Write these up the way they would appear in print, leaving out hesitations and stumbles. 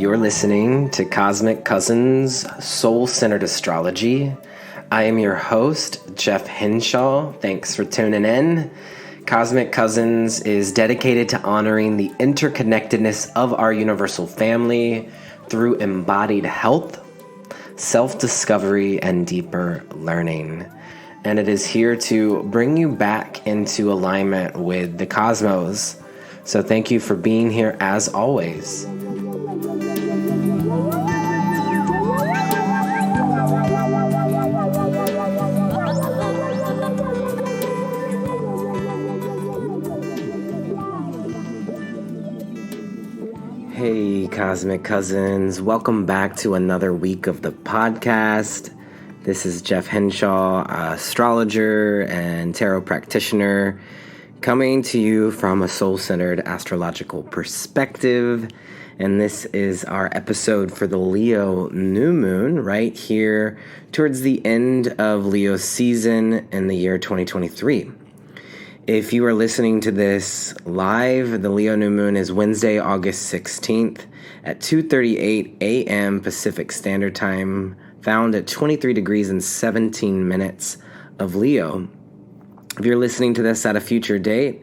You're listening to Cosmic Cousins Soul-Centered Astrology. I am your host, Jeff Henshaw. Thanks for tuning in. Cosmic Cousins is dedicated to honoring the interconnectedness of our universal family through embodied health, self-discovery, and deeper learning. And it is here to bring you back into alignment with the cosmos. So thank you for being here as always. Hey, Cosmic Cousins. Welcome back to another week of the podcast. This is Jeff Henshaw, astrologer and tarot practitioner, coming to you from a soul-centered astrological perspective. And this is our episode for the Leo new moon right here towards the end of Leo season in the year 2023. If you are listening to this live, the Leo new moon is Wednesday, August 16th at 2:38 a.m. Pacific Standard Time, found at 23 degrees and 17 minutes of Leo. If you're listening to this at a future date,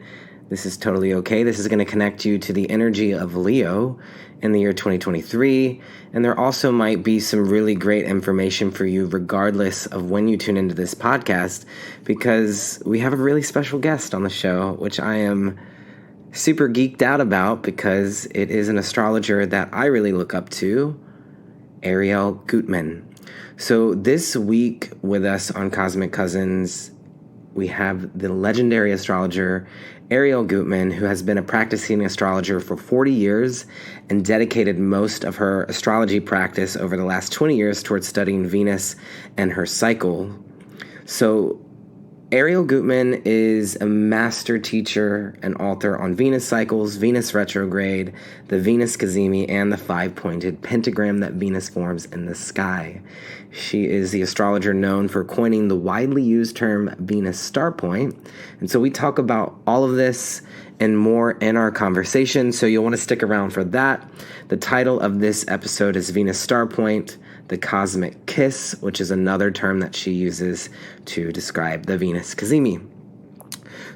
this is totally okay. This is going to connect you to the energy of Leo in the year 2023. And there also might be some really great information for you regardless of when you tune into this podcast, because we have a really special guest on the show, which I am super geeked out about because it is an astrologer that I really look up to, Arielle Guttman. So this week with us on Cosmic Cousins, we have the legendary astrologer Arielle Guttman, who has been a practicing astrologer for 40 years and dedicated most of her astrology practice over the last 20 years towards studying Venus and her cycle. So Arielle Guttman is a master teacher and author on Venus cycles, Venus Retrograde, the Venus Cazimi, and the five-pointed pentagram that Venus forms in the sky. She is the astrologer known for coining the widely used term Venus star point. And so we talk about all of this and more in our conversation, so you'll want to stick around for that. The title of this episode is Venus star point, the cosmic kiss, which is another term that she uses to describe the Venus Cazimi.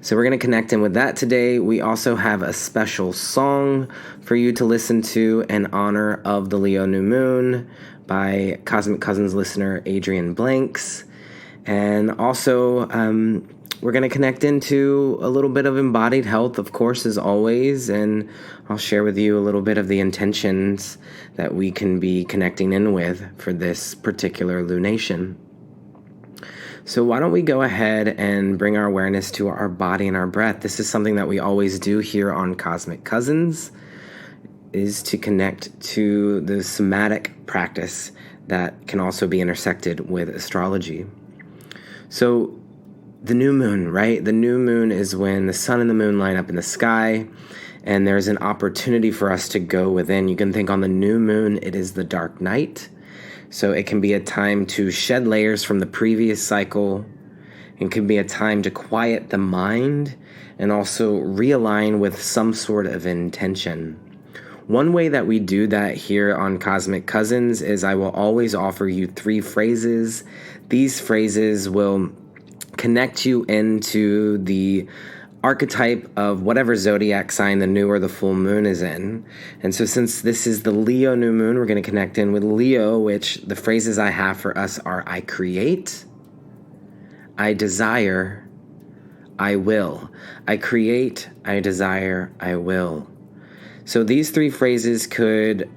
So we're going to connect in with that today. We also have a special song for you to listen to in honor of the Leo new moon by Cosmic Cousins listener Adrian Blanks. And also, we're going to connect into a little bit of embodied health, of course, as always, and I'll share with you a little bit of the intentions that we can be connecting in with for this particular lunation. So why don't we go ahead and bring our awareness to our body and our breath. This is something that we always do here on Cosmic Cousins, is to connect to the somatic practice that can also be intersected with astrology. So the new moon, right? The new moon is when the sun and the moon line up in the sky, and there's an opportunity for us to go within. You can think on the new moon, it is the dark night. So it can be a time to shed layers from the previous cycle. It can be a time to quiet the mind and also realign with some sort of intention. One way that we do that here on Cosmic Cousins is I will always offer you 3 phrases. These phrases will connect you into the archetype of whatever zodiac sign the new or the full moon is in. And so since this is the Leo new moon, we're going to connect in with Leo, which the phrases I have for us are I create, I desire, I will. I create, I desire, I will. So these 3 phrases could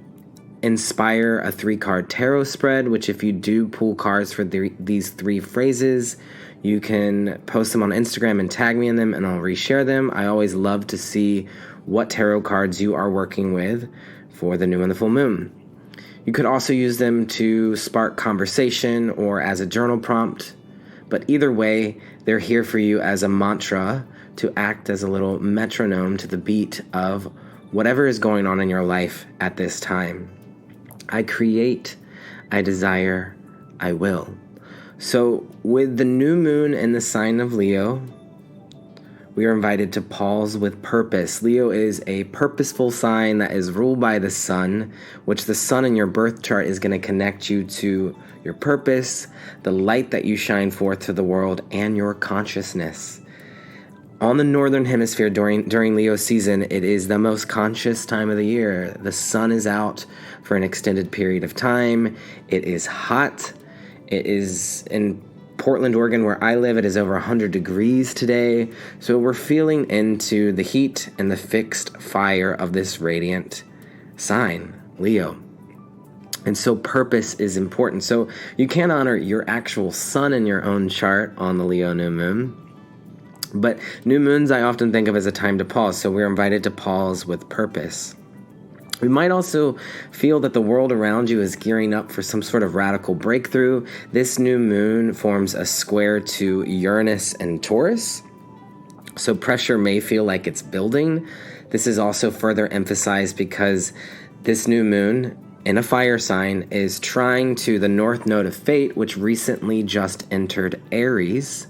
inspire a 3-card tarot spread, which if you do pull cards for these 3 phrases, you can post them on Instagram and tag me in them, and I'll reshare them. I always love to see what tarot cards you are working with for the new and the full moon. You could also use them to spark conversation or as a journal prompt, but either way, they're here for you as a mantra to act as a little metronome to the beat of whatever is going on in your life at this time. I create, I desire, I will. So with the new moon in the sign of Leo, We are invited to pause with purpose. Leo is a purposeful sign that is ruled by the sun, which the sun in your birth chart is going to connect you to your purpose, the light that you shine forth to the world, and your consciousness. On the northern hemisphere during Leo season, it is the most conscious time of the year. The sun is out for an extended period of time. It is hot. It is in Portland, Oregon, where I live, it is over 100 degrees today. So we're feeling into the heat and the fixed fire of this radiant sign, Leo. And so purpose is important. So you can honor your actual sun in your own chart on the Leo new moon. But new moons I often think of as a time to pause, so we're invited to pause with purpose. We might also feel that the world around you is gearing up for some sort of radical breakthrough. This new moon forms a square to Uranus and Taurus, so pressure may feel like it's building. This is also further emphasized because this new moon in a fire sign is trying to the North Node of Fate, which recently just entered Aries.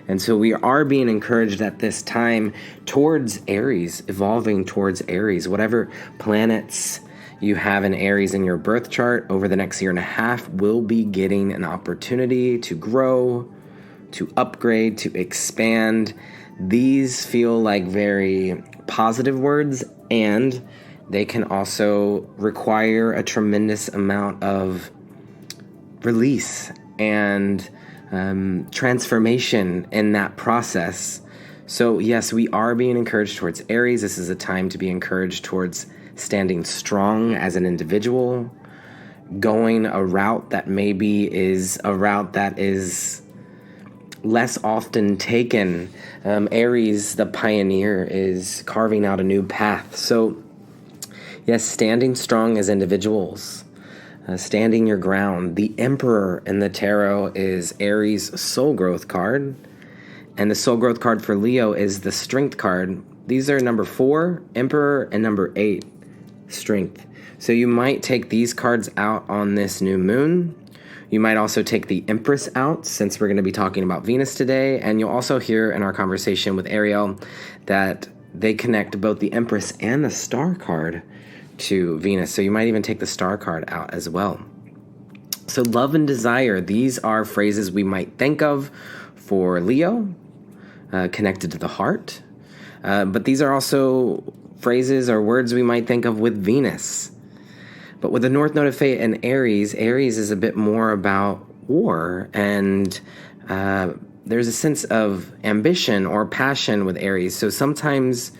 And so we are being encouraged at this time towards Aries, evolving towards Aries. Whatever planets you have in Aries in your birth chart over the next year and a half will be getting an opportunity to grow, to upgrade, to expand. These feel like very positive words, and they can also require a tremendous amount of release and transformation in that process. So yes, we are being encouraged towards Aries. This is a time to be encouraged towards standing strong as an individual, going a route that maybe is a route that is less often taken. Aries, the pioneer, is carving out a new path. So yes, standing strong as individuals, standing your ground. The Emperor in the tarot is Aries' soul growth card, and the soul growth card for Leo is the strength card. These are number 4, Emperor, and number 8, strength. So you might take these cards out on this new moon. You might also take the Empress out, since we're going to be talking about Venus today, and you'll also hear in our conversation with Arielle that they connect both the Empress and the Star card to Venus, so you might even take the Star card out as well. So love and desire, these are phrases we might think of for Leo, connected to the heart, but these are also phrases or words we might think of with Venus. But with the North Node of Fate and Aries, Aries is a bit more about war, and there's a sense of ambition or passion with Aries. So sometimes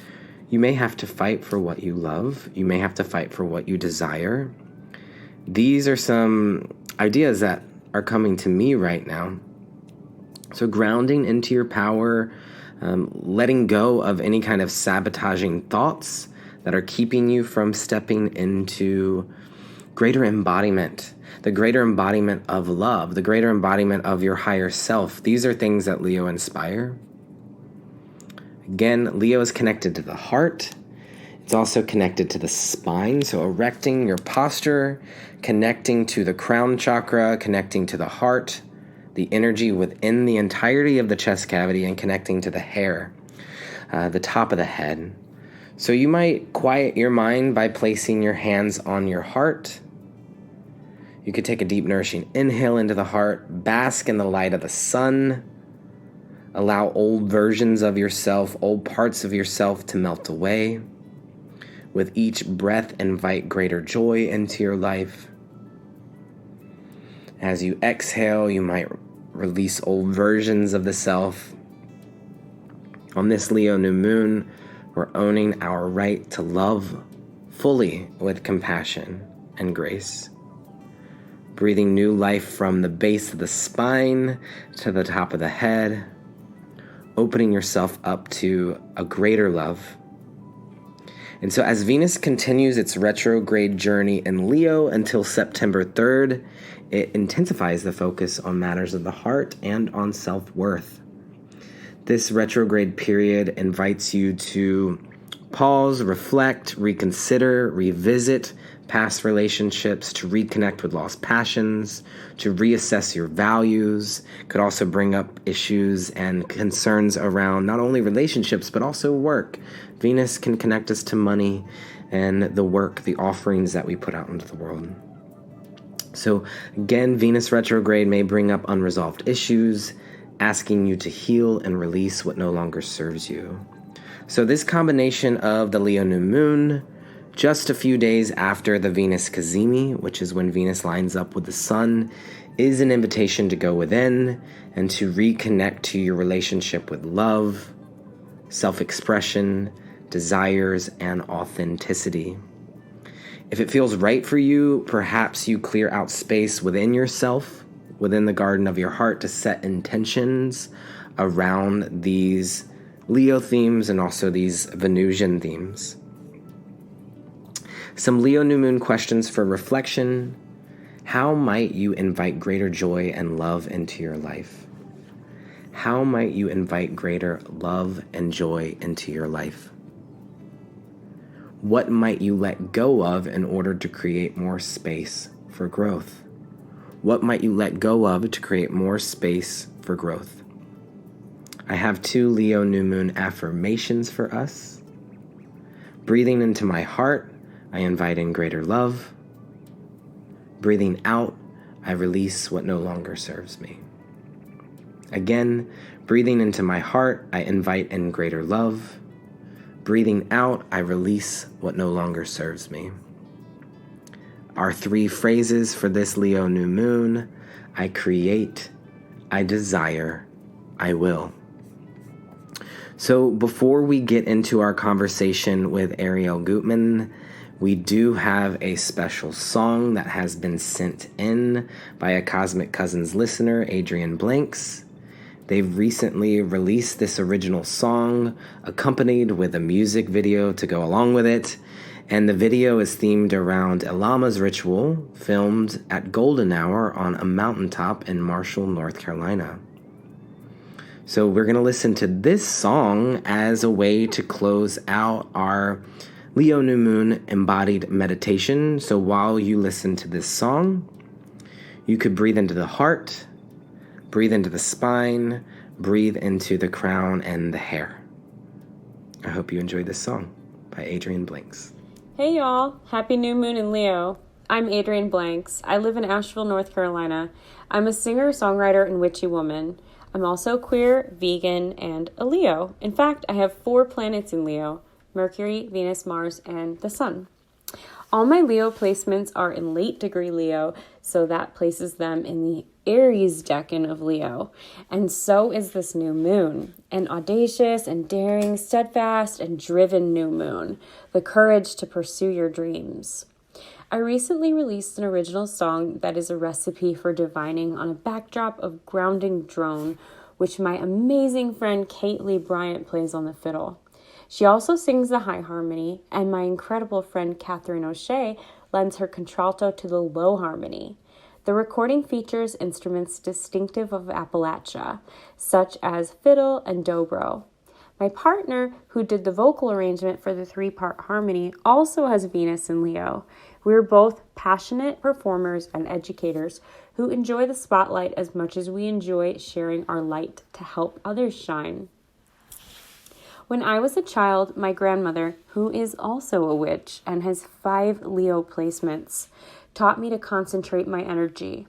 you may have to fight for what you love. You may have to fight for what you desire. These are some ideas that are coming to me right now. So grounding into your power, letting go of any kind of sabotaging thoughts that are keeping you from stepping into greater embodiment, the greater embodiment of love, the greater embodiment of your higher self. These are things that Leo inspire. Again, Leo is connected to the heart. It's also connected to the spine, so erecting your posture, connecting to the crown chakra, connecting to the heart, the energy within the entirety of the chest cavity, and connecting to the hair, the top of the head. So you might quiet your mind by placing your hands on your heart. You could take a deep, nourishing inhale into the heart, bask in the light of the sun. Allow old versions of yourself, old parts of yourself to melt away. With each breath, invite greater joy into your life. As you exhale, you might release old versions of the self. On this Leo new moon, we're owning our right to love fully with compassion and grace. Breathing new life from the base of the spine to the top of the head. Opening yourself up to a greater love. And so as Venus continues its retrograde journey in Leo until September 3rd, it intensifies the focus on matters of the heart and on self-worth. This retrograde period invites you to pause, reflect, reconsider, revisit past relationships, to reconnect with lost passions, to reassess your values. Could also bring up issues and concerns around not only relationships, but also work. Venus can connect us to money and the work, the offerings that we put out into the world. So again, Venus retrograde may bring up unresolved issues, asking you to heal and release what no longer serves you. So this combination of the Leo new moon, just a few days after the Venus Cazimi, which is when Venus lines up with the sun, is an invitation to go within and to reconnect to your relationship with love, self-expression, desires, and authenticity. If it feels right for you, perhaps you clear out space within yourself, within the garden of your heart, to set intentions around these Leo themes and also these Venusian themes. Some Leo new moon questions for reflection. How might you invite greater joy and love into your life? How might you invite greater love and joy into your life? What might you let go of in order to create more space for growth? What might you let go of to create more space for growth? I have 2 Leo new moon affirmations for us. Breathing into my heart, I invite in greater love. Breathing out, I release what no longer serves me. Again, breathing into my heart, I invite in greater love. Breathing out, I release what no longer serves me. Our 3 phrases for this Leo new moon: I create, I desire, I will. So before we get into our conversation with Arielle Guttman, we do have a special song that has been sent in by a Cosmic Cousins listener, Adrian Blanks. They've recently released this original song, accompanied with a music video to go along with it. And the video is themed around Elama's ritual, filmed at golden hour on a mountaintop in Marshall, North Carolina. So we're going to listen to this song as a way to close out our Leo new moon embodied meditation. So while you listen to this song, you could breathe into the heart, breathe into the spine, breathe into the crown and the hair. I hope you enjoyed this song by Adrian Blanks. Hey y'all, happy new moon in Leo. I'm Adrian Blanks. I live in Asheville, North Carolina. I'm a singer, songwriter, and witchy woman. I'm also queer, vegan, and a Leo. In fact, I have 4 planets in Leo: Mercury, Venus, Mars, and the Sun. All my Leo placements are in late degree Leo, so that places them in the Aries decan of Leo. And so is this new moon, an audacious and daring, steadfast and driven new moon, the courage to pursue your dreams. I recently released an original song that is a recipe for divining on a backdrop of grounding drone, which my amazing friend Kate Lee Bryant plays on the fiddle. She also sings the high harmony, and my incredible friend Catherine O'Shea lends her contralto to the low harmony. The recording features instruments distinctive of Appalachia, such as fiddle and dobro. My partner, who did the vocal arrangement for the 3-part harmony, also has Venus in Leo. We're both passionate performers and educators who enjoy the spotlight as much as we enjoy sharing our light to help others shine. When I was a child, my grandmother, who is also a witch and has 5 Leo placements, taught me to concentrate my energy.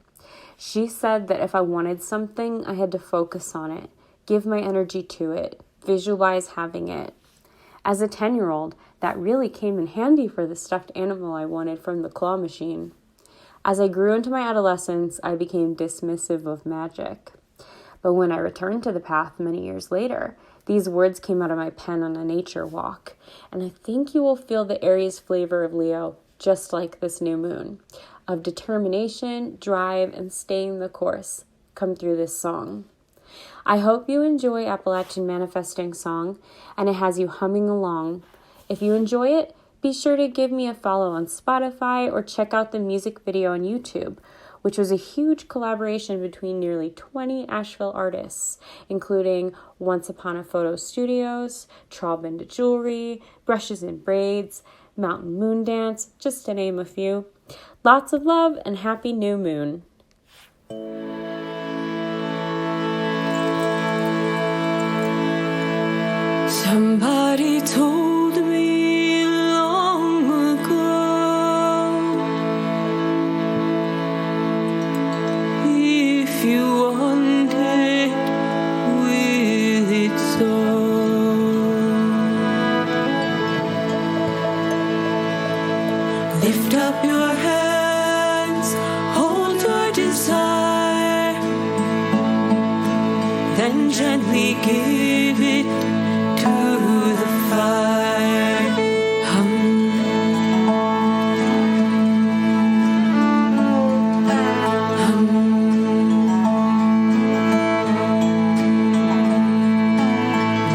She said that if I wanted something, I had to focus on it, give my energy to it, visualize having it. As a 10-year-old, that really came in handy for the stuffed animal I wanted from the claw machine. As I grew into my adolescence, I became dismissive of magic. But when I returned to the path many years later, these words came out of my pen on a nature walk, and I think you will feel the Aries flavor of Leo, just like this new moon, of determination, drive, and staying the course come through this song. I hope you enjoy Appalachian Manifesting Song, and it has you humming along. If you enjoy it, be sure to give me a follow on Spotify or check out the music video on YouTube, which was a huge collaboration between nearly 20 Asheville artists, including Once Upon a Photo Studios, Traub and Jewelry, Brushes and Braids, mountain moon dance, just to name a few. Lots of love and happy new moon. Somebody told me long ago, if you want it, will it so? Lift up your hands, hold your desire, then gently give it to the fire.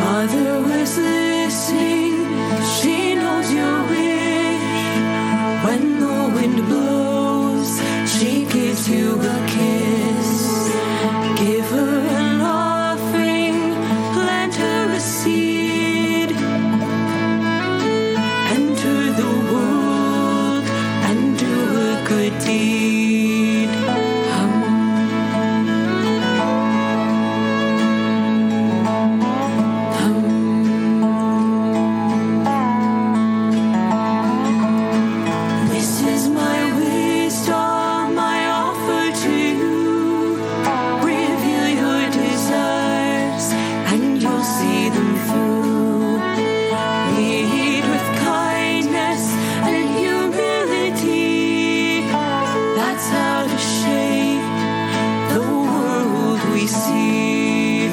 Mother was listening, she knows your wish. When the wind blows, she gives you a kiss. Give her an offering, plant her a seed. Enter the world and do a good deed. This is my wisdom I offer to you. Reveal your desires and you'll see them through. Lead with kindness and humility. That's how to shape the world we see.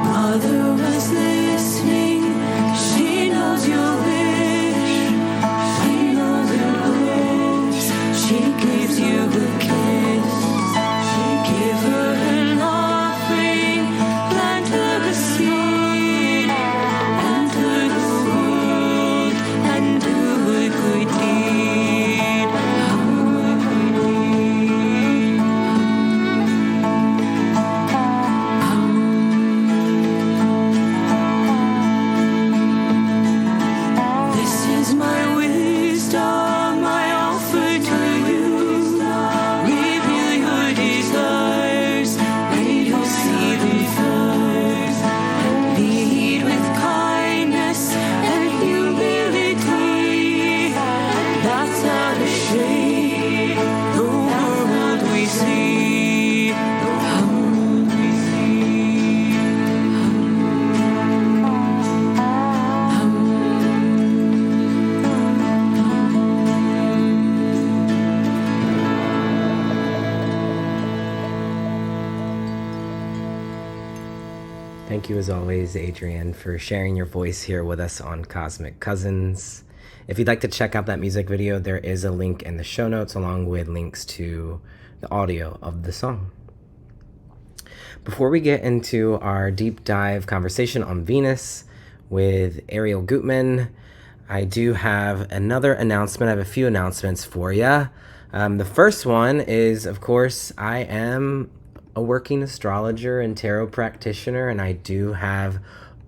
Mother was listening, she knows your wish. She knows your wish. She gives you a kiss. Give her an offering, plant her a seed. Enter the world and do a good deed. This is my wisdom I offer to you. Reveal your desires and you'll see them first. Lead with kindness and humility. That's how to shape the world we see. The world we see. Thank you as always, Adrienne, for sharing your voice here with us on Cosmic Cousins. If you'd like to check out that music video, there is a link in the show notes along with links to the audio of the song. Before we get into our deep dive conversation on Venus with Arielle Guttman, I do have another announcement. I have a few announcements for you. The first one is, of course, I am a working astrologer and tarot practitioner, and I do have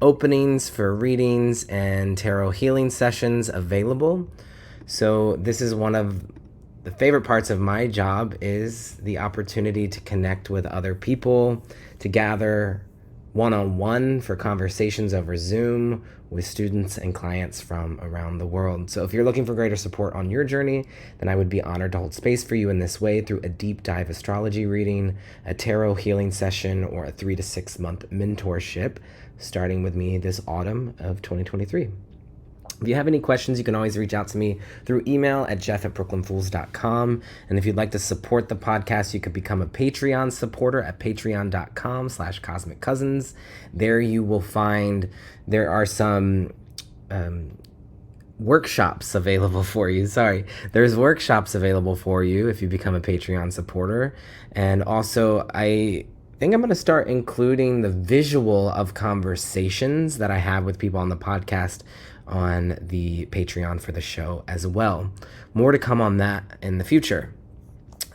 openings for readings and tarot healing sessions available. So this is one of the favorite parts of my job, is the opportunity to connect with other people, to gather one-on-one for conversations over Zoom with students and clients from around the world. So if you're looking for greater support on your journey, then I would be honored to hold space for you in this way through a deep dive astrology reading, a tarot healing session, or a 3 to 6 month mentorship, starting with me this autumn of 2023. If you have any questions, you can always reach out to me through email at jeff@brooklynfools.com. And if you'd like to support the podcast, you could become a Patreon supporter at patreon.com/cosmiccousins. There you will find, there are some workshops available for you. There's workshops available for you if you become a Patreon supporter. And also, I think I'm going to start including the visual of conversations that I have with people on the podcast on the Patreon for the show as well. More to come on that in the future.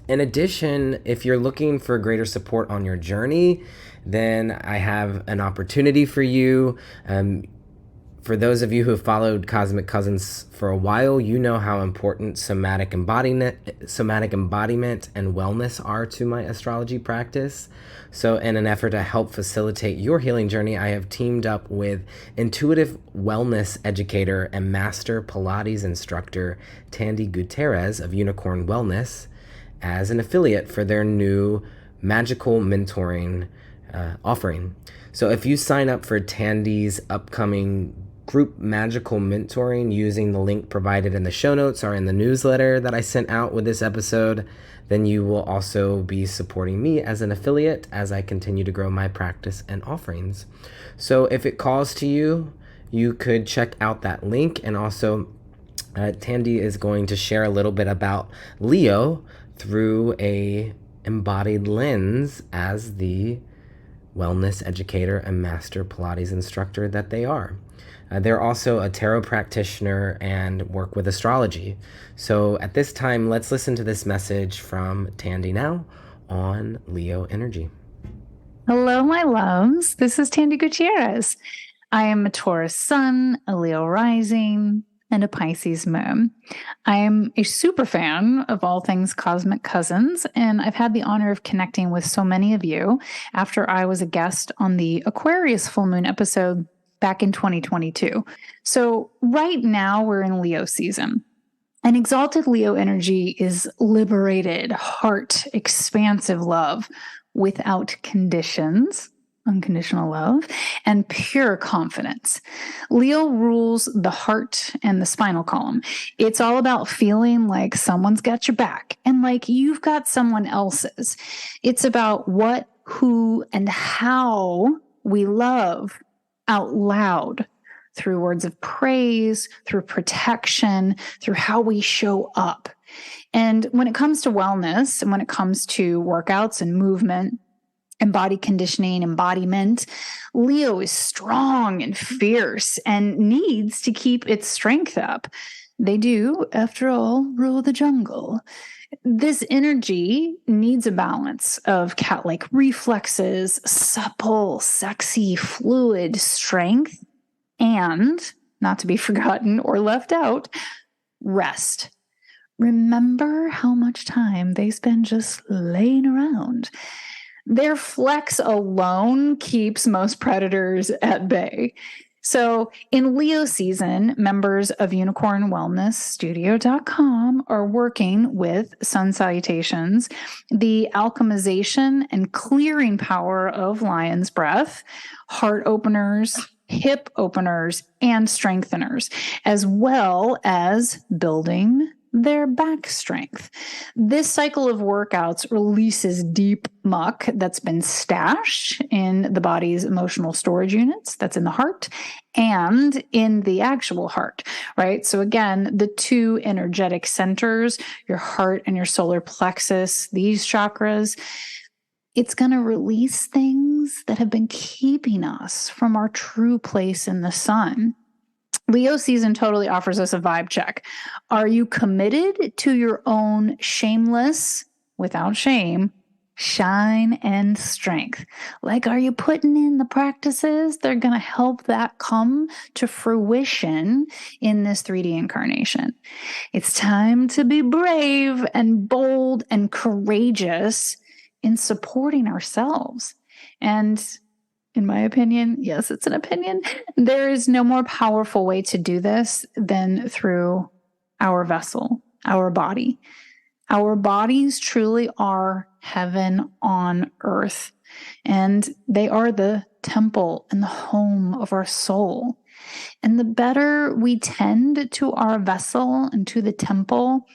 In addition, if you're looking for greater support on your journey, then I have an opportunity for you. For those of you who have followed Cosmic Cousins for a while, you know how important somatic embodiment and wellness are to my astrology practice. So in an effort to help facilitate your healing journey, I have teamed up with intuitive wellness educator and master Pilates instructor Tandy Gutierrez of Unicorn Wellness as an affiliate for their new magical mentoring offering. So if you sign up for Tandy's upcoming group magical mentoring using the link provided in the show notes or in the newsletter that I sent out with this episode, then you will also be supporting me as an affiliate as I continue to grow my practice and offerings. So if it calls to you, you could check out that link. And also, Tandy is going to share a little bit about Leo through a embodied lens as the wellness educator and master Pilates instructor that they are. They're also a tarot practitioner and work with astrology. So at this time, let's listen to this message from Tandy now on Leo energy. Hello, my loves. This is Tandy Gutierrez. I am a Taurus sun, a Leo rising, and a Pisces moon. I am a super fan of all things Cosmic Cousins, and I've had the honor of connecting with so many of you after I was a guest on the Aquarius full moon episode back in 2022. So right now we're in Leo season. An exalted Leo energy is liberated, heart, expansive love without conditions, unconditional love, and pure confidence. Leo rules the heart and the spinal column. It's all about feeling like someone's got your back and like you've got someone else's. It's about what, who, and how we love out loud through words of praise, through protection, through how we show up. And when it comes to wellness and when it comes to workouts and movement and body conditioning, embodiment, Leo is strong and fierce and needs to keep its strength up. They do, after all, rule the jungle. This energy needs a balance of cat-like reflexes, supple, sexy, fluid strength, and, not to be forgotten or left out, rest. Remember how much time they spend just laying around. Their flex alone keeps most predators at bay. So in Leo season, members of unicornwellnessstudio.com are working with sun salutations, the alchemization and clearing power of lion's breath, heart openers, hip openers, and strengtheners, as well as building their back strength. This cycle of workouts releases deep muck that's been stashed in the body's emotional storage units, that's in the heart, and in the actual heart, right? So again, the two energetic centers, your heart and your solar plexus, these chakras, it's going to release things that have been keeping us from our true place in the sun. Leo season totally offers us a vibe check. Are you committed to your own shameless, without shame, shine, and strength. Like, are you putting in the practices? They're going to help that come to fruition in this 3D incarnation. It's time to be brave and bold and courageous in supporting ourselves. And in my opinion, yes, it's an opinion, there is no more powerful way to do this than through our vessel, our body. Our bodies truly are heaven on earth, and they are the temple and the home of our soul. And the better we tend to our vessel and to the temple,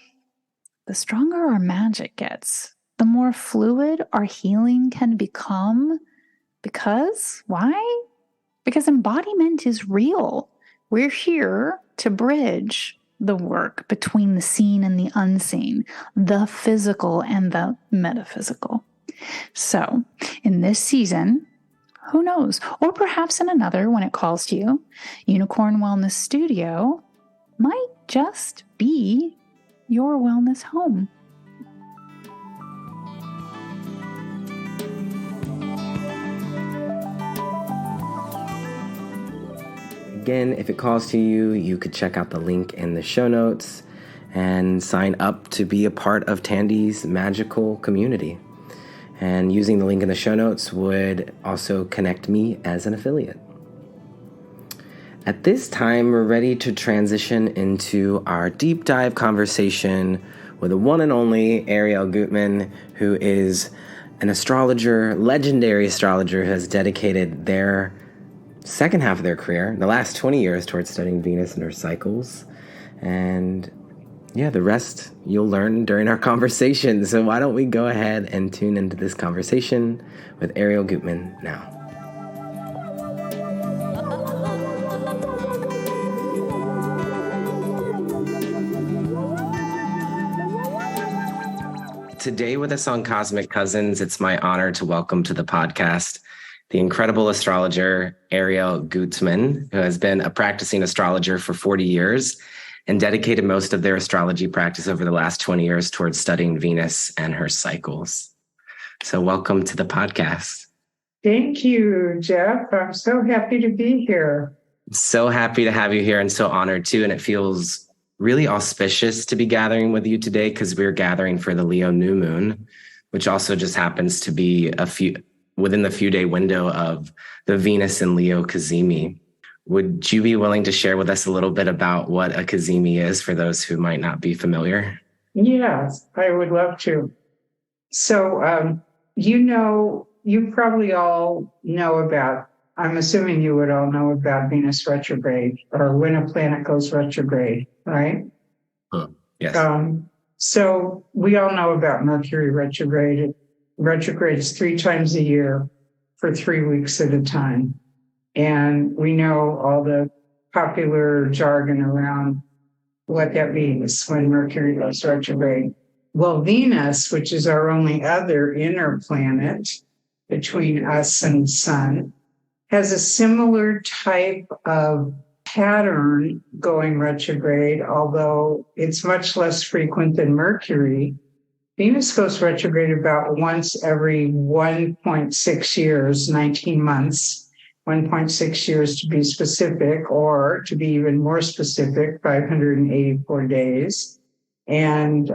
the stronger our magic gets, the more fluid our healing can become. Because, why? Because embodiment is real. We're here to bridge the work between the seen and the unseen, the physical and the metaphysical. So, in this season, who knows? Or perhaps in another, when it calls to you, Unicorn Wellness Studio might just be your wellness home. Again, if it calls to you, you could check out the link in the show notes and sign up to be a part of Tandy's magical community. And using the link in the show notes would also connect me as an affiliate. At this time, we're ready to transition into our deep dive conversation with the one and only Arielle Guttman, who is an astrologer, legendary astrologer, who has dedicated their second half of their career, the last 20 years, towards studying Venus and her cycles. And yeah, the rest you'll learn during our conversation. So why don't we go ahead and tune into this conversation with Arielle Guttman now. Today with us on Cosmic Cousins, it's my honor to welcome to the podcast the incredible astrologer Arielle Guttman, who has been a practicing astrologer for 40 years and dedicated most of their astrology practice over the last 20 years towards studying Venus and her cycles. So welcome to the podcast. Thank you, Jeff. I'm so happy to be here. So happy to have you here and so honored too. And it feels really auspicious to be gathering with you today because we're gathering for the Leo new moon, which also just happens to be within the few-day window of the Venus and Leo Cazimi. Would you be willing to share with us a little bit about what a Cazimi is for those who might not be familiar? Yes, I would love to. So, you probably all know about, I'm assuming you would all know about Venus retrograde, or when a planet goes retrograde, right? Yes. So we all know about Mercury retrograde. Retrograde is 3 times a year for 3 weeks at a time. And we know all the popular jargon around what that means when Mercury goes retrograde. Well, Venus, which is our only other inner planet between us and the sun, has a similar type of pattern going retrograde, although it's much less frequent than Mercury. Venus goes retrograde about once every 1.6 years, 19 months, 1.6 years to be specific, or to be even more specific, 584 days. And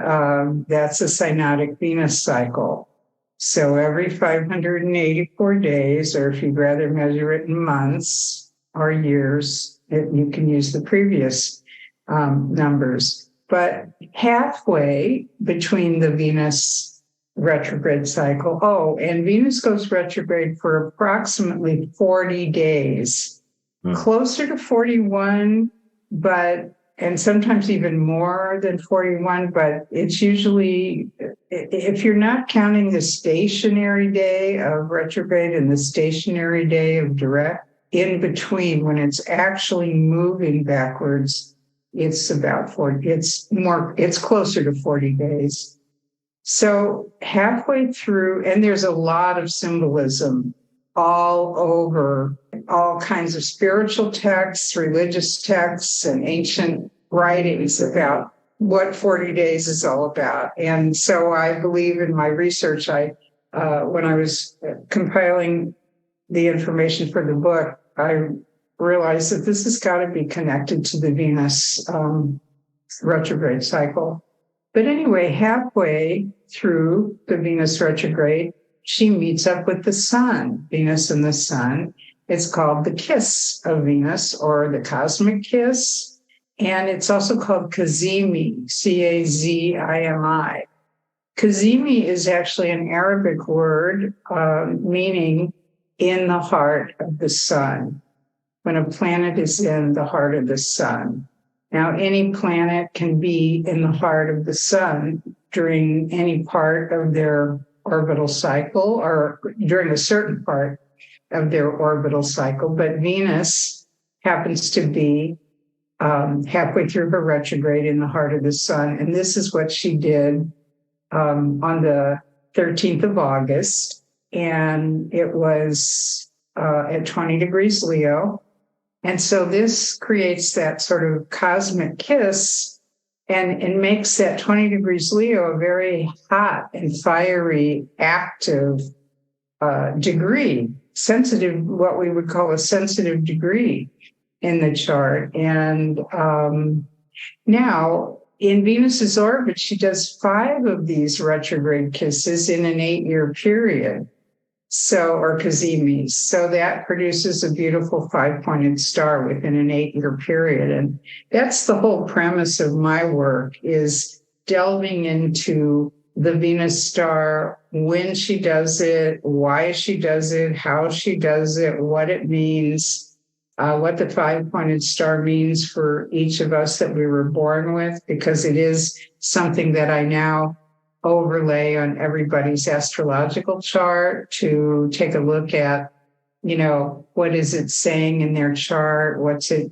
that's a synodic Venus cycle. So every 584 days, or if you'd rather measure it in months or years, you can use the previous numbers. But halfway between the Venus retrograde cycle, and Venus goes retrograde for approximately 40 days, closer to 41, and sometimes even more than 41, but it's usually, if you're not counting the stationary day of retrograde and the stationary day of direct, in between when it's actually moving backwards, it's about 40, it's closer to 40 days. So halfway through, and there's a lot of symbolism all over, all kinds of spiritual texts, religious texts, and ancient writings about what 40 days is all about. And so I believe in my research, I when I was compiling the information for the book, I realized that this has got to be connected to the Venus retrograde cycle. But anyway, halfway through the Venus retrograde, she meets up with the sun, Venus and the sun. It's called the kiss of Venus, or the cosmic kiss. And it's also called Cazimi, Cazimi. Cazimi is actually an Arabic word meaning in the heart of the sun, when a planet is in the heart of the sun. Now, any planet can be in the heart of the sun during any part of their orbital cycle, or during a certain part of their orbital cycle. But Venus happens to be halfway through her retrograde in the heart of the sun. And this is what she did on the 13th of August. And it was at 20 degrees Leo. And so this creates that sort of cosmic kiss and makes that 20 degrees Leo a very hot and fiery, active degree, sensitive, what we would call a sensitive degree in the chart. And now in Venus's orbit, she does 5 of these retrograde kisses in an 8-year period. So, or Cazimis. So that produces a beautiful 5-pointed star within an 8-year period. And that's the whole premise of my work, is delving into the Venus star, when she does it, why she does it, how she does it, what it means, what the 5-pointed star means for each of us that we were born with, because it is something that I now overlay on everybody's astrological chart to take a look at, what is it saying in their chart? What's it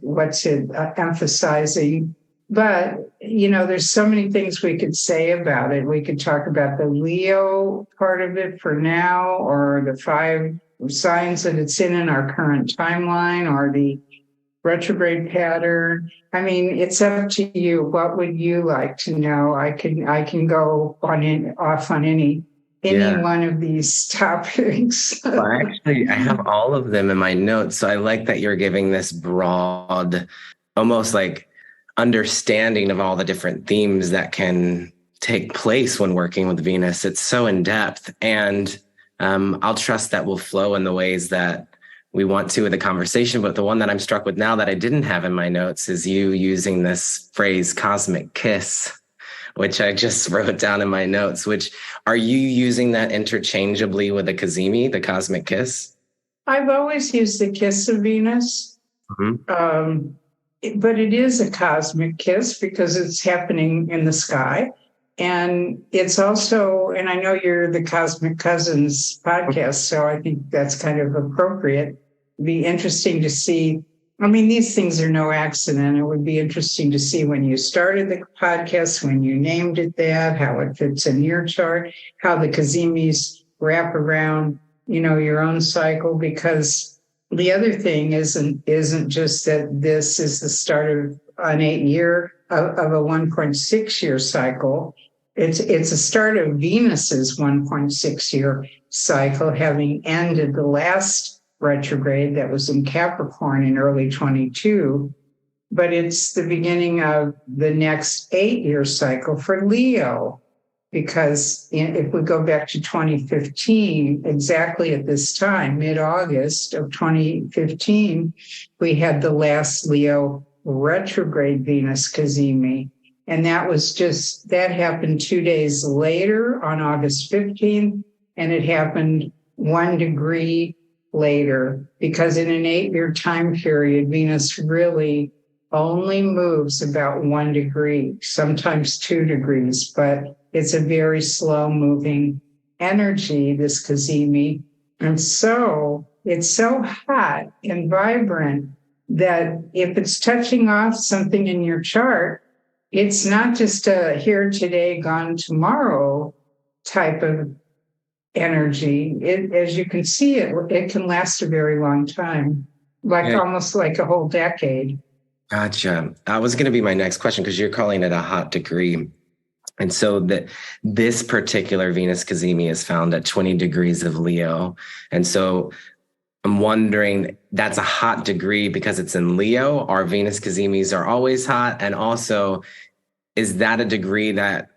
emphasizing? But, there's so many things we could say about it. We could talk about the Leo part of it for now, or the 5 signs that it's in our current timeline, or the retrograde pattern. I mean, it's up to you. What would you like to know? I can go off on any one of these topics. Well, actually, I have all of them in my notes. So I like that you're giving this broad, almost like understanding of all the different themes that can take place when working with Venus. It's so in depth, and I'll trust that will flow in the ways that we want to with the conversation. But the one that I'm struck with now that I didn't have in my notes is you using this phrase cosmic kiss, which I just wrote down in my notes. Which, are you using that interchangeably with the Cazimi, the cosmic kiss? I've always used the kiss of Venus. Mm-hmm. But it is a cosmic kiss because it's happening in the sky. And it's also, and I know you're the Cosmic Cousins podcast, so I think that's kind of appropriate. It'd be interesting to see. I mean, these things are no accident. It would be interesting to see when you started the podcast, when you named it that, how it fits in your chart, how the Cazimis wrap around, your own cycle. Because the other thing isn't just that this is the start of an 8-year of a 1.6-year cycle. It's a start of Venus's 1.6-year cycle, having ended the last retrograde that was in Capricorn in early 22. But it's the beginning of the next 8-year cycle for Leo, because if we go back to 2015, exactly at this time, mid-August of 2015, we had the last Leo retrograde Venus Cazimi. And that happened 2 days later on August 15th, and it happened 1 degree later, because in an 8-year time period, Venus really only moves about 1 degree, sometimes 2 degrees, but it's a very slow moving energy, this Cazimi. And so it's so hot and vibrant that if it's touching off something in your chart, it's not just a here today, gone tomorrow type of energy. As you can see, it can last a very long time, almost like a whole decade. Gotcha. That was going to be my next question, because you're calling it a hot degree. And so this particular Venus Cazimi is found at 20 degrees of Leo. And so I'm wondering, that's a hot degree because it's in Leo. Our Venus Cazimis are always hot. And also, is that a degree that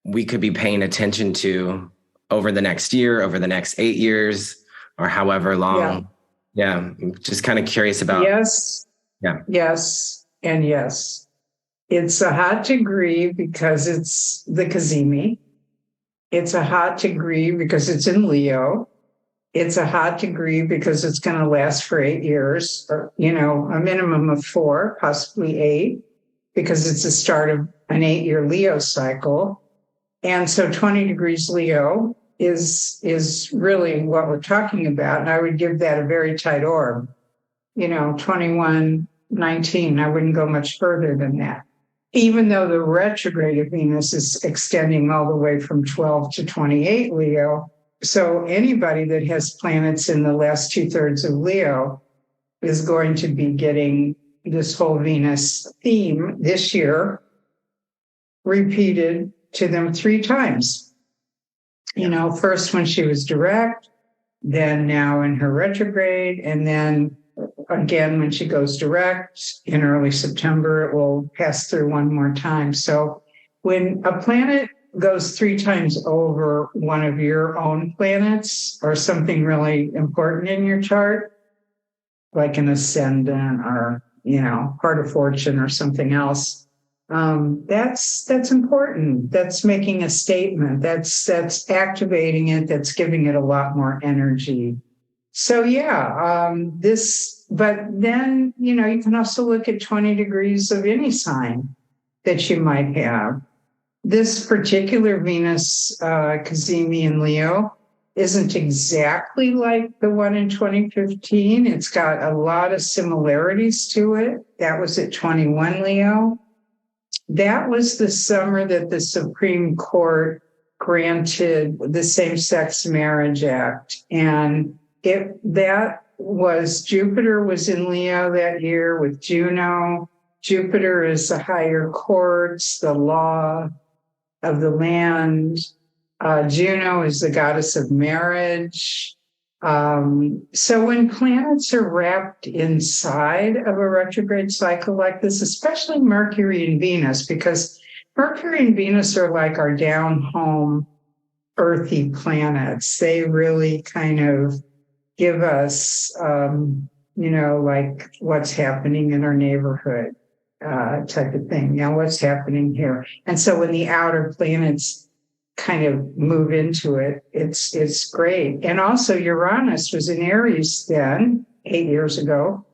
we could be paying attention to over the next year, over the next 8 years, or however long? Yeah. I'm just kind of curious about. Yes. Yeah. Yes. And yes. It's a hot degree because it's the Cazimi. It's a hot degree because it's in Leo. It's a hot degree because it's going to last for 8 years, or, a minimum of 4, possibly 8, because it's the start of an 8-year Leo cycle. And so 20 degrees Leo is really what we're talking about. And I would give that a very tight orb, 21, 19. I wouldn't go much further than that. Even though the retrograde of Venus is extending all the way from 12 to 28 Leo. So anybody that has planets in the last 2/3 of Leo is going to be getting this whole Venus theme this year repeated to them 3 times. First when she was direct, then now in her retrograde, and then again when she goes direct in early September, it will pass through one more time. So when a planet goes 3 times over one of your own planets or something really important in your chart, like an ascendant or, heart of fortune or something else, that's important. That's making a statement. That's activating it. That's giving it a lot more energy. So but then, you can also look at 20 degrees of any sign that you might have. This particular Venus Cazimi in Leo isn't exactly like the one in 2015. It's got a lot of similarities to it. That was at 21 Leo. That was the summer that the Supreme Court granted the Same-Sex Marriage Act. And Jupiter was in Leo that year with Juno. Jupiter is the higher courts, the law of the land. Juno is the goddess of marriage. So when planets are wrapped inside of a retrograde cycle like this, especially Mercury and Venus, because Mercury and Venus are like our down-home earthy planets. They really kind of give us, like what's happening in our neighborhood type of thing. What's happening here? And so when the outer planets kind of move into it, it's great. And also Uranus was in Aries then, 8 years ago,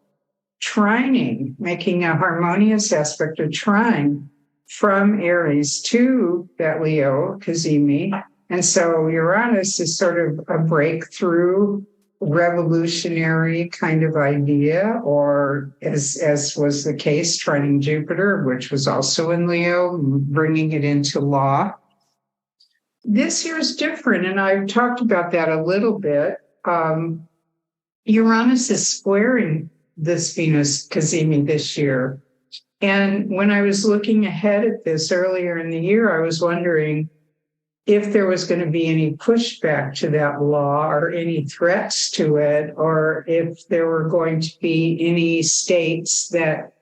trining, making a harmonious aspect of trine from Aries to that Leo Cazimi. And so Uranus is sort of a breakthrough, revolutionary kind of idea, or as was the case, trining Jupiter, which was also in Leo, bringing it into law. This year is different, and I've talked about that a little bit. Uranus is squaring this Venus Cazimi this year. And when I was looking ahead at this earlier in the year, I was wondering if there was going to be any pushback to that law or any threats to it, or if there were going to be any states that,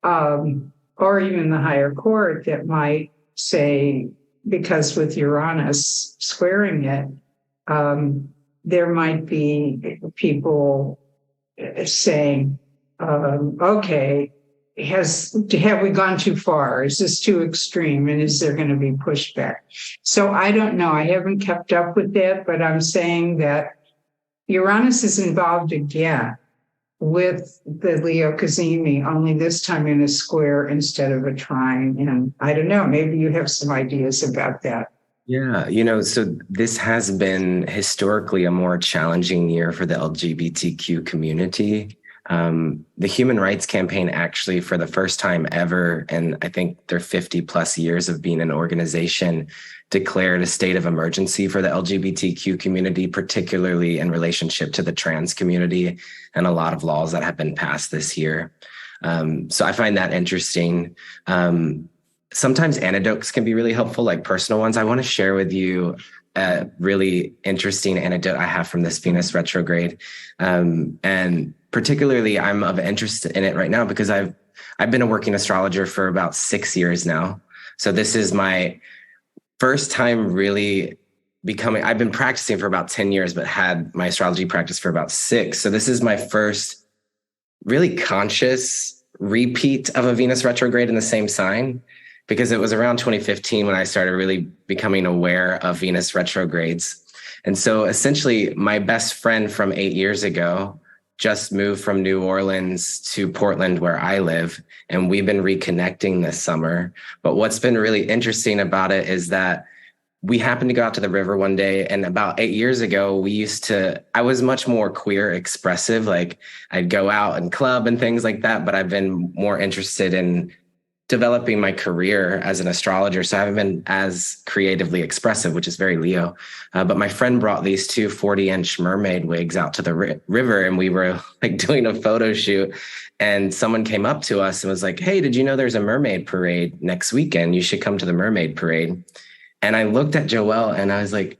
or even the higher court that might say, because with Uranus squaring it, there might be people saying, okay, have we gone too far? Is this too extreme? And is there going to be pushback? So I don't know. I haven't kept up with that, but I'm saying that Uranus is involved again with the Leo Cazimi, only this time in a square instead of a trine. And I don't know, maybe you have some ideas about that. Yeah, so this has been historically a more challenging year for the LGBTQ community. The Human Rights Campaign actually, for the first time ever, and I think their 50 plus years of being an organization, declared a state of emergency for the LGBTQ community, particularly in relationship to the trans community, and a lot of laws that have been passed this year. So I find that interesting. sometimes anecdotes can be really helpful, like personal ones. I want to share with you a really interesting anecdote I have from this Venus retrograde. And particularly I'm of interest in it right now because I've been a working astrologer for about 6 years now. So this is my first time really becoming, I've been practicing for about 10 years, but had my astrology practice for about 6. So this is my first really conscious repeat of a Venus retrograde in the same sign, because it was around 2015 when I started really becoming aware of Venus retrogrades. And so essentially my best friend from 8 years ago just moved from New Orleans to Portland, where I live, and we've been reconnecting this summer. But what's been really interesting about it is that we happened to go out to the river one day, and about 8 years ago, I was much more queer expressive. Like I'd go out and club and things like that, but I've been more interested in developing my career as an astrologer. So I haven't been as creatively expressive, which is very Leo. But my friend brought these 2 40-inch mermaid wigs out to the river, and we were like doing a photo shoot, and someone came up to us and was like, "Hey, did you know there's a mermaid parade next weekend? You should come to the mermaid parade." And I looked at Joelle and I was like,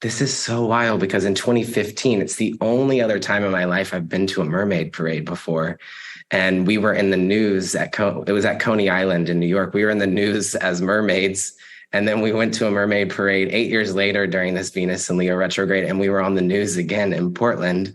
this is so wild, because in 2015, it's the only other time in my life I've been to a mermaid parade before. And we were in the news it was at Coney Island in New York. We were in the news as mermaids. And then we went to a mermaid parade 8 years later during this Venus and Leo retrograde, and we were on the news again in Portland.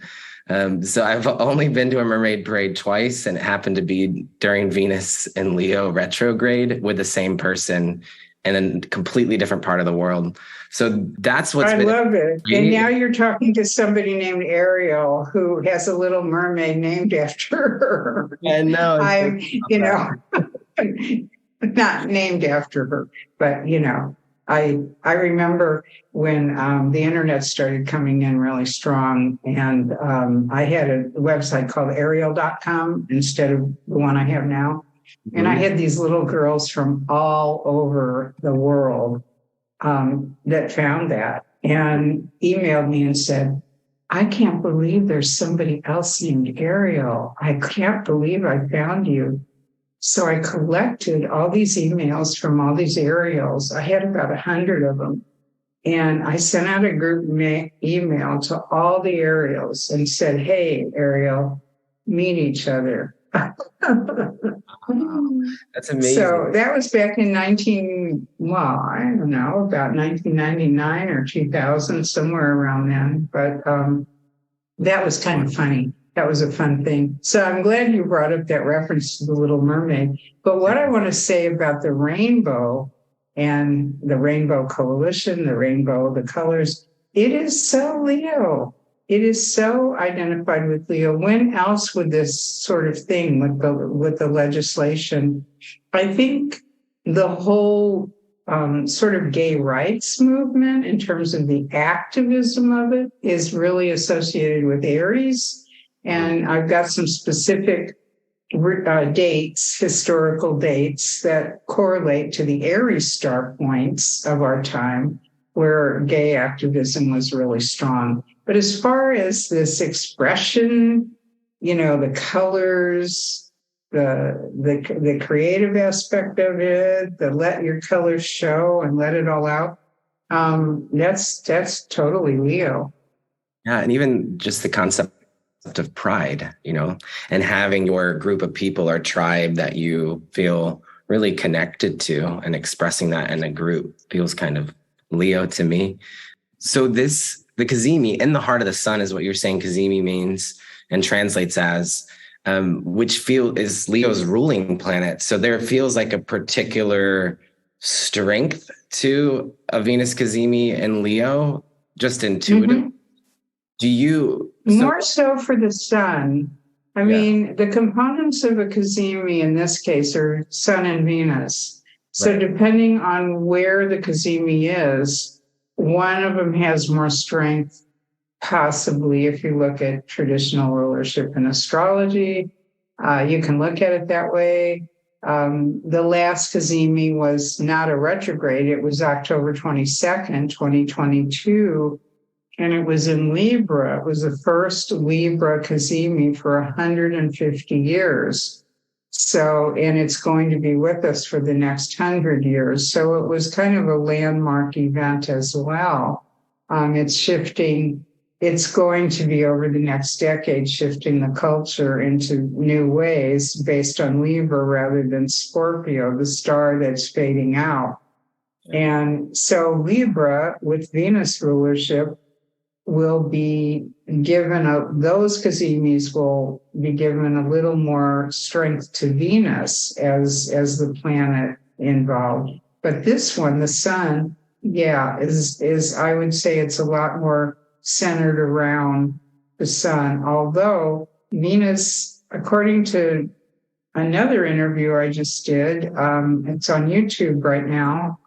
So I've only been to a mermaid parade twice, and it happened to be during Venus and Leo retrograde with the same person in a completely different part of the world. So that's what's I love it. And now you're talking to somebody named Arielle who has a little mermaid named after her. And no, I'm, not named after her, but I remember when the internet started coming in really strong, and I had a website called Arielle.com instead of the one I have now. And I had these little girls from all over the world that found that and emailed me and said, "I can't believe there's somebody else named Arielle. I can't believe I found you." So I collected all these emails from all these Arielles. I had about 100 of them. And I sent out a group email to all the Arielles and said, "Hey, Arielle, meet each other." That's amazing. So that was back in about 1999 or 2000, somewhere around then. But that was kind of funny. That was a fun thing. So I'm glad you brought up that reference to the Little Mermaid. But what I want to say about the rainbow and the Rainbow Coalition, the rainbow, the colors, it is so Leo. It is so identified with Leo. When else would this sort of thing with the legislation? I think the whole sort of gay rights movement, in terms of the activism of it, is really associated with Aries. And I've got some specific dates, historical dates, that correlate to the Aries star points of our time, where gay activism was really strong. But as far as this expression, the colors, the creative aspect of it, the let your colors show and let it all out, that's totally Leo. Yeah, and even just the concept of pride, and having your group of people or tribe that you feel really connected to, and expressing that in a group feels kind of Leo to me. So the Cazimi, in the heart of the sun, is what you're saying Cazimi means and translates as, which is Leo's ruling planet. So there feels like a particular strength to a Venus Cazimi in Leo, just intuitive. Mm-hmm. Do you... More so for the sun. I mean, the components of a Cazimi in this case are Sun and Venus. So depending on where the Cazimi is, one of them has more strength, possibly, if you look at traditional rulership in astrology. You can look at it that way. The last Cazimi was not a retrograde. It was October 22nd, 2022. And it was in Libra. It was the first Libra Cazimi for 150 years. So, and it's going to be with us for the next 100 years. So it was kind of a landmark event as well. It's shifting, it's going to be over the next decade, shifting the culture into new ways based on Libra rather than Scorpio, the star that's fading out. And so Libra with Venus rulership will be given those Cazimis will be given a little more strength to Venus as the planet involved. But this one, the sun, is I would say it's a lot more centered around the sun. Although Venus, according to another interview I just did, it's on YouTube right now,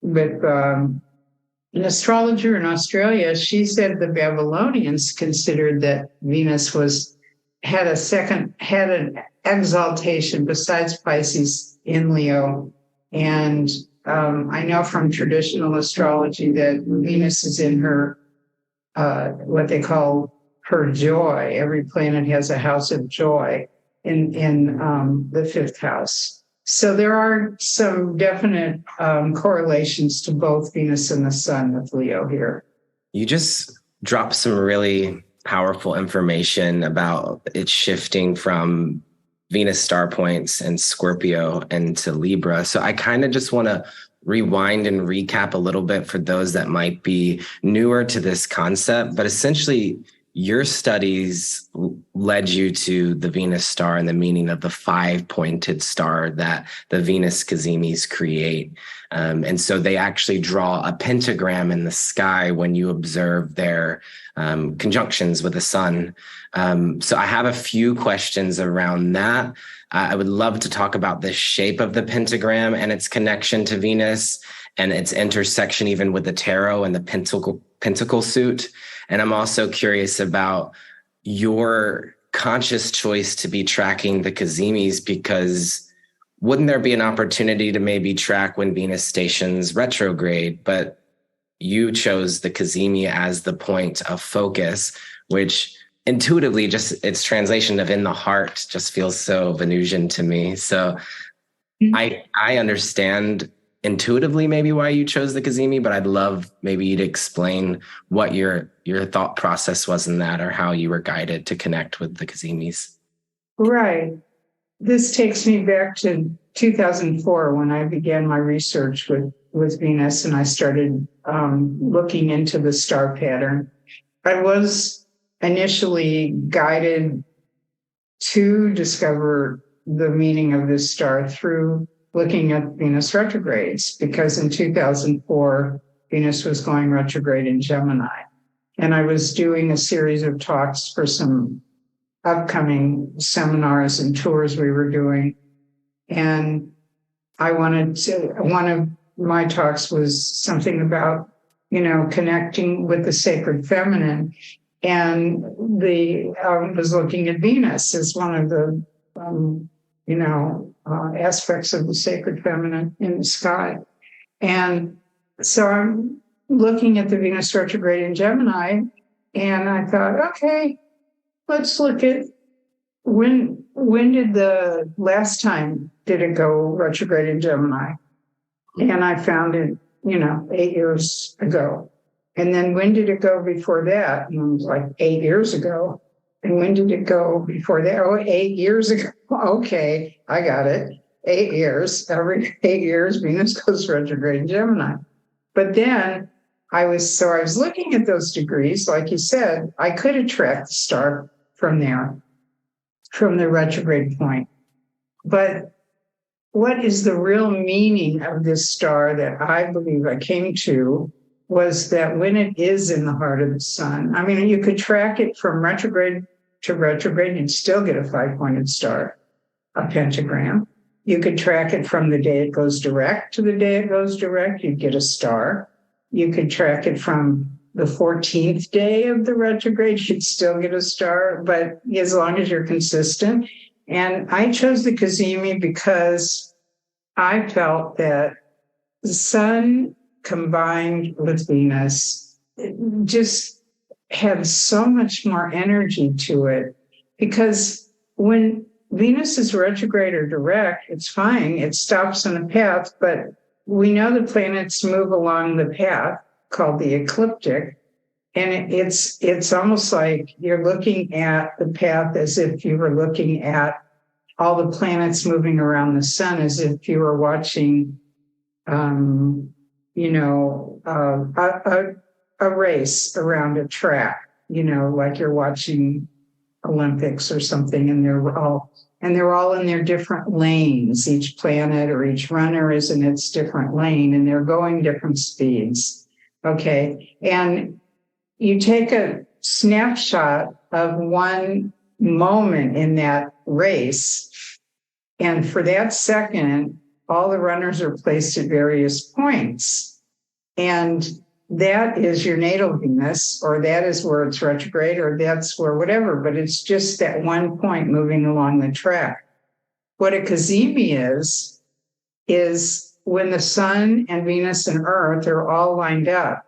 with an astrologer in Australia. She said the Babylonians considered that Venus had an exaltation besides Pisces in Leo. And I know from traditional astrology that Venus is in her, what they call her joy. Every planet has a house of joy in the fifth house. So there are some definite correlations to both Venus and the sun with Leo here. You just dropped some really powerful information about it shifting from Venus star points and Scorpio into Libra. So I kind of just want to rewind and recap a little bit for those that might be newer to this concept. But essentially, your studies led you to the Venus star and the meaning of the 5-pointed star that the Venus Cazimis create. And so they actually draw a pentagram in the sky when you observe their conjunctions with the sun. So I have a few questions around that. I would love to talk about the shape of the pentagram and its connection to Venus and its intersection even with the tarot and the pentacle suit. And I'm also curious about your conscious choice to be tracking the Cazimis, because wouldn't there be an opportunity to maybe track when Venus stations retrograde, but you chose the Cazimi as the point of focus, which intuitively just its translation of in the heart just feels so Venusian to me. So I understand intuitively maybe why you chose the Cazimi, but I'd love maybe you to explain what your thought process was in that, or how you were guided to connect with the Cazimis. Right. This takes me back to 2004 when I began my research with Venus, and I started looking into the star pattern. I was initially guided to discover the meaning of this star through looking at Venus retrogrades, because in 2004, Venus was going retrograde in Gemini. And I was doing a series of talks for some upcoming seminars and tours we were doing. And one of my talks was something about, connecting with the sacred feminine. And was looking at Venus as one of the, aspects of the sacred feminine in the sky. And so I'm looking at the Venus retrograde in Gemini, and I thought, okay, let's look at when did the last time did it go retrograde in Gemini? And I found it, 8 years ago. And then when did it go before that? And it was like 8 years ago. And when did it go before that? Oh, 8 years ago. Okay, I got it. 8 years. Every 8 years, Venus goes retrograde in Gemini. But then I was looking at those degrees, like you said, I could have tracked the star from there, from the retrograde point. But what is the real meaning of this star that I believe I came to was that when it is in the heart of the sun, I mean, you could track it from retrograde to retrograde, you'd still get a 5-pointed star, a pentagram. You could track it from the day it goes direct to the day it goes direct, you'd get a star. You could track it from the 14th day of the retrograde, you'd still get a star, but as long as you're consistent. And I chose the Cazimi because I felt that the sun combined with Venus just had so much more energy to it, because when Venus is retrograde or direct, it's fine. It stops on the path, but we know the planets move along the path called the ecliptic. And it's almost like you're looking at the path as if you were looking at all the planets moving around the sun, as if you were watching, a race around a track, like you're watching Olympics or something, and they're all in their different lanes. Each planet or each runner is in its different lane, and they're going different speeds. Okay. And you take a snapshot of one moment in that race, and for that second, all the runners are placed at various points. And that is your natal Venus, or that is where it's retrograde, or that's where whatever, but it's just that one point moving along the track. What a Cazimi is when the sun and Venus and Earth are all lined up.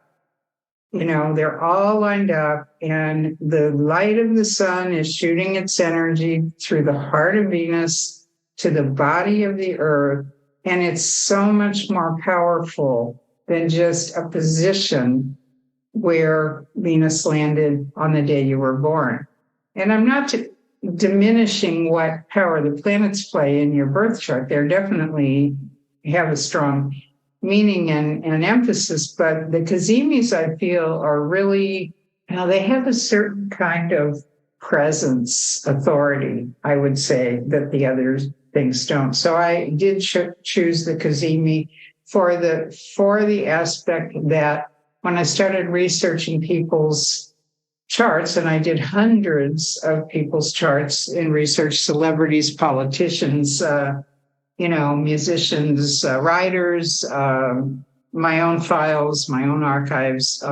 They're all lined up, and the light of the sun is shooting its energy through the heart of Venus to the body of the Earth. And it's so much more powerful than just a position where Venus landed on the day you were born. And I'm not diminishing what power the planets play in your birth chart. They definitely have a strong meaning and emphasis, but the Cazimis, I feel, are really, they have a certain kind of presence, authority, I would say, that the other things don't. So I did choose the Cazimi for the aspect that when I started researching people's charts, and I did hundreds of people's charts in research, celebrities, politicians, musicians, writers, my own files, my own archives,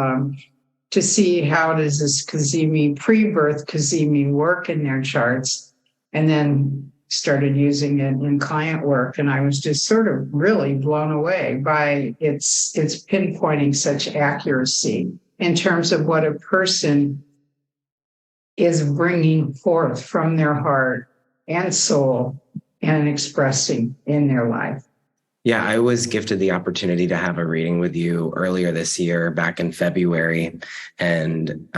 to see how does this Cazimi, pre-birth Cazimi work in their charts, and then started using it in client work. And I was just sort of really blown away by its pinpointing such accuracy in terms of what a person is bringing forth from their heart and soul and expressing in their life. Yeah, I was gifted the opportunity to have a reading with you earlier this year, back in February. And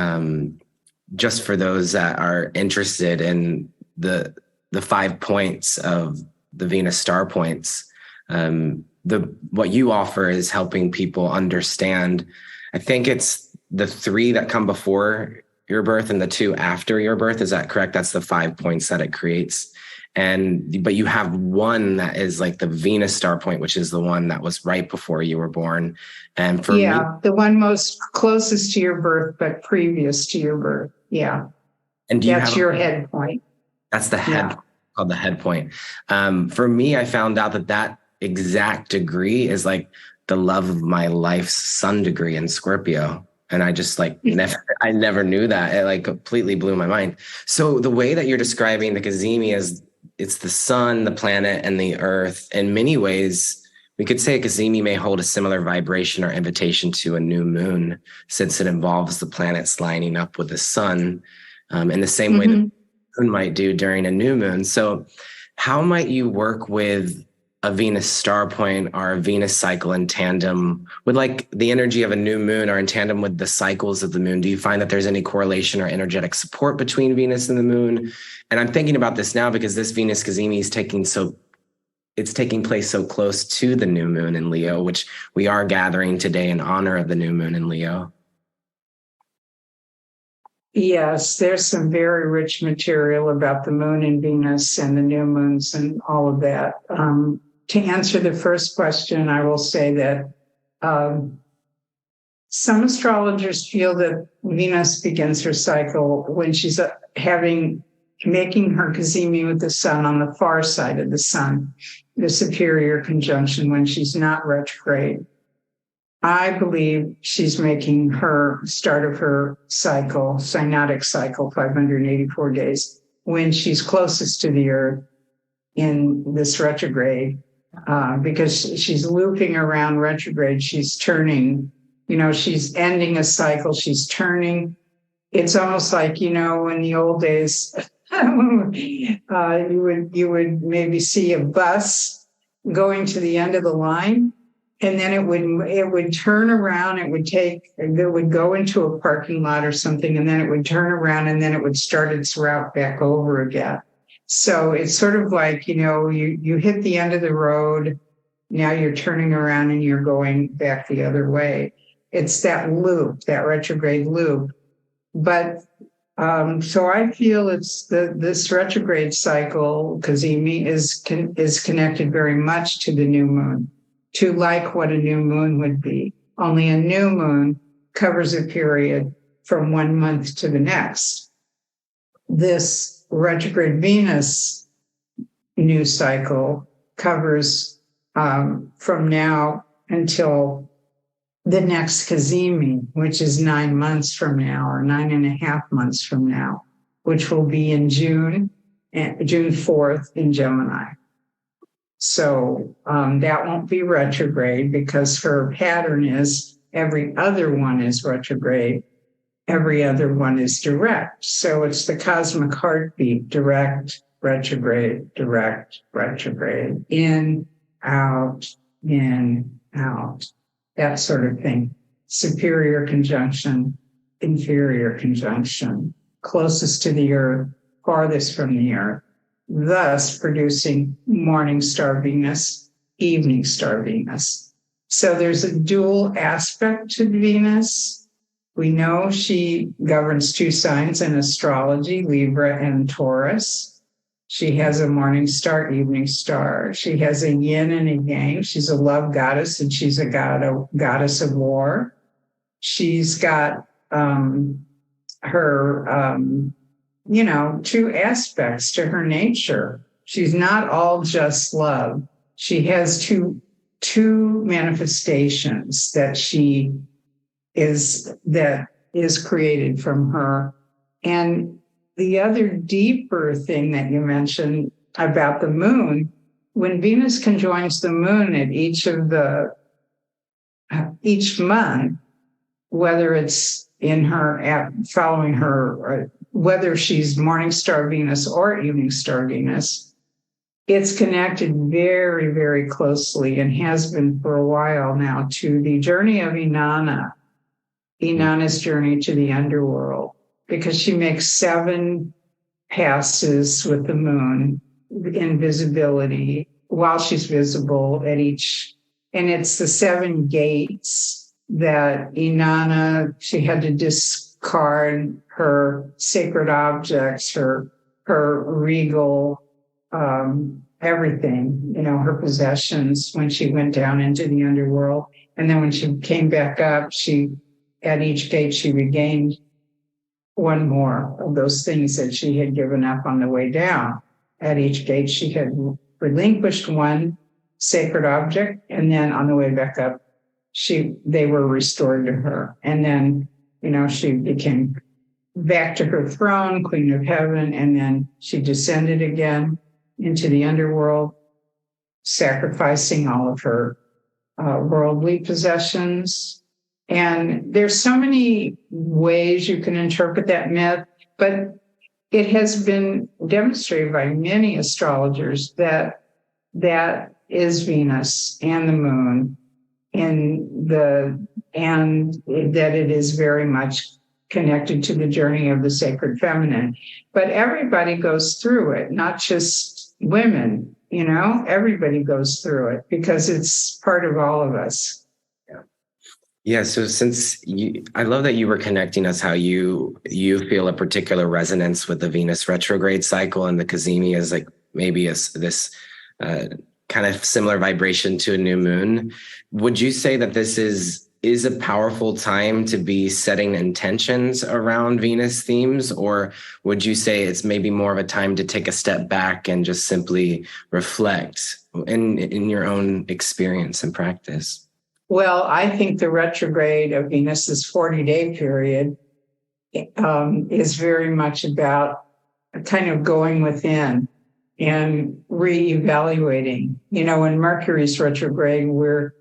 just for those that are interested in the 5 points of the Venus star points, what you offer is helping people understand. I think it's the 3 that come before your birth and the 2 after your birth. Is that correct? That's the 5 points that it creates. But you have one that is like the Venus star point, which is the one that was right before you were born. And for me, the one most closest to your birth, but previous to your birth. Yeah. And that's your head point. That's the head, called the head point. For me, I found out that exact degree is like the love of my life's sun degree in Scorpio. And I just I never knew that. It completely blew my mind. So the way that you're describing the Cazimi is, it's the sun, the planet, and the earth. In many ways, we could say a Cazimi may hold a similar vibration or invitation to a new moon, since it involves the planets lining up with the sun in the same way that the moon might do during a new moon. So how might you work with a Venus star point or a Venus cycle in tandem with the energy of a new moon, or in tandem with the cycles of the moon? Do you find that there's any correlation or energetic support between Venus and the moon? And I'm thinking about this now because this Venus Cazimi is taking place so close to the new moon in Leo, which we are gathering today in honor of the new moon in Leo. Yes, there's some very rich material about the moon and Venus and the new moons and all of that. To answer the first question, I will say that some astrologers feel that Venus begins her cycle when she's making her Cazimi with the sun on the far side of the sun, the superior conjunction, when she's not retrograde. I believe she's making her start of her cycle, synodic cycle, 584 days, when she's closest to the earth in this retrograde, because she's looping around retrograde. She's turning, she's ending a cycle. She's turning. It's almost like, in the old days, you would maybe see a bus going to the end of the line, and then it would turn around. It would go into a parking lot or something, and then it would turn around, and then it would start its route back over again. So it's sort of like, you hit the end of the road. Now you're turning around and you're going back the other way. It's that loop, that retrograde loop. But so I feel it's this retrograde cycle, Cazimi, is connected very much to the new moon, to like what a new moon would be. Only a new moon covers a period from 1 month to the next. This retrograde Venus new cycle covers from now until the next Cazimi, which is 9 months from now, or 9.5 months from now, which will be in June 4th in Gemini. So that won't be retrograde, because her pattern is every other one is retrograde, every other one is direct. So it's the cosmic heartbeat: direct, retrograde, in, out, that sort of thing. Superior conjunction, inferior conjunction, closest to the earth, farthest from the earth, thus producing morning star Venus, evening star Venus. So there's a dual aspect to Venus. We know she governs 2 signs in astrology, Libra and Taurus. She has a morning star, evening star. She has a yin and a yang. She's a love goddess, and she's a goddess of war. She's got her, 2 aspects to her nature. She's not all just love. She has two manifestations that is created from her. And the other deeper thing that you mentioned about the moon, when Venus conjoins the moon at each month, whether it's in her following her, or whether she's morning star Venus or evening star Venus, it's connected very, very closely, and has been for a while now, to the journey of Inanna's journey to the underworld, because she makes 7 passes with the moon in visibility while she's visible at each. And it's the 7 gates that Inanna, she had to discard her sacred objects, her regal, everything, her possessions, when she went down into the underworld. And then when she came back up, at each gate, she regained 1 more of those things that she had given up on the way down. At each gate, she had relinquished 1 sacred object, and then on the way back up, they were restored to her. And then, she became back to her throne, Queen of Heaven, and then she descended again into the underworld, sacrificing all of her worldly possessions. And there's so many ways you can interpret that myth, but it has been demonstrated by many astrologers that is Venus and the moon, and that it is very much connected to the journey of the sacred feminine. But everybody goes through it, not just women, everybody goes through it, because it's part of all of us. Yeah, so I love that you were connecting us how you feel a particular resonance with the Venus retrograde cycle, and the Cazimi is like maybe this kind of similar vibration to a new moon. Would you say that this is a powerful time to be setting intentions around Venus themes, or would you say it's maybe more of a time to take a step back and just simply reflect in your own experience and practice? Well, I think the retrograde of Venus's 40-day period is very much about kind of going within and reevaluating. When Mercury's retrograde, we're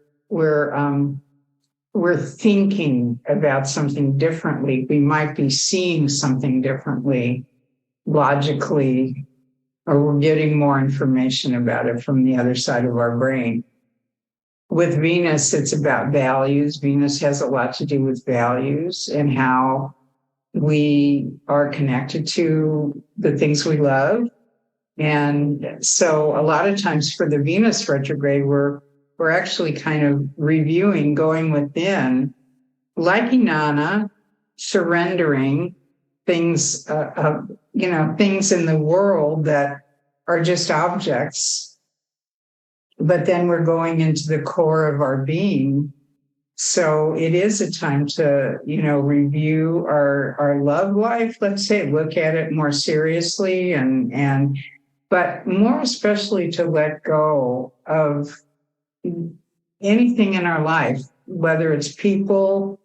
thinking about something differently. We might be seeing something differently. logically, or we're getting more information about it from the other side of our brain. With Venus, it's about values. Venus has a lot to do with values and how we are connected to the things we love. And so a lot of times for the Venus retrograde, we're actually kind of reviewing, going within, like Inanna, surrendering things, things in the world that are just objects. But then we're going into the core of our being. So it is a time to, review our love life, let's say, look at it more seriously but more especially to let go of anything in our life, whether it's people,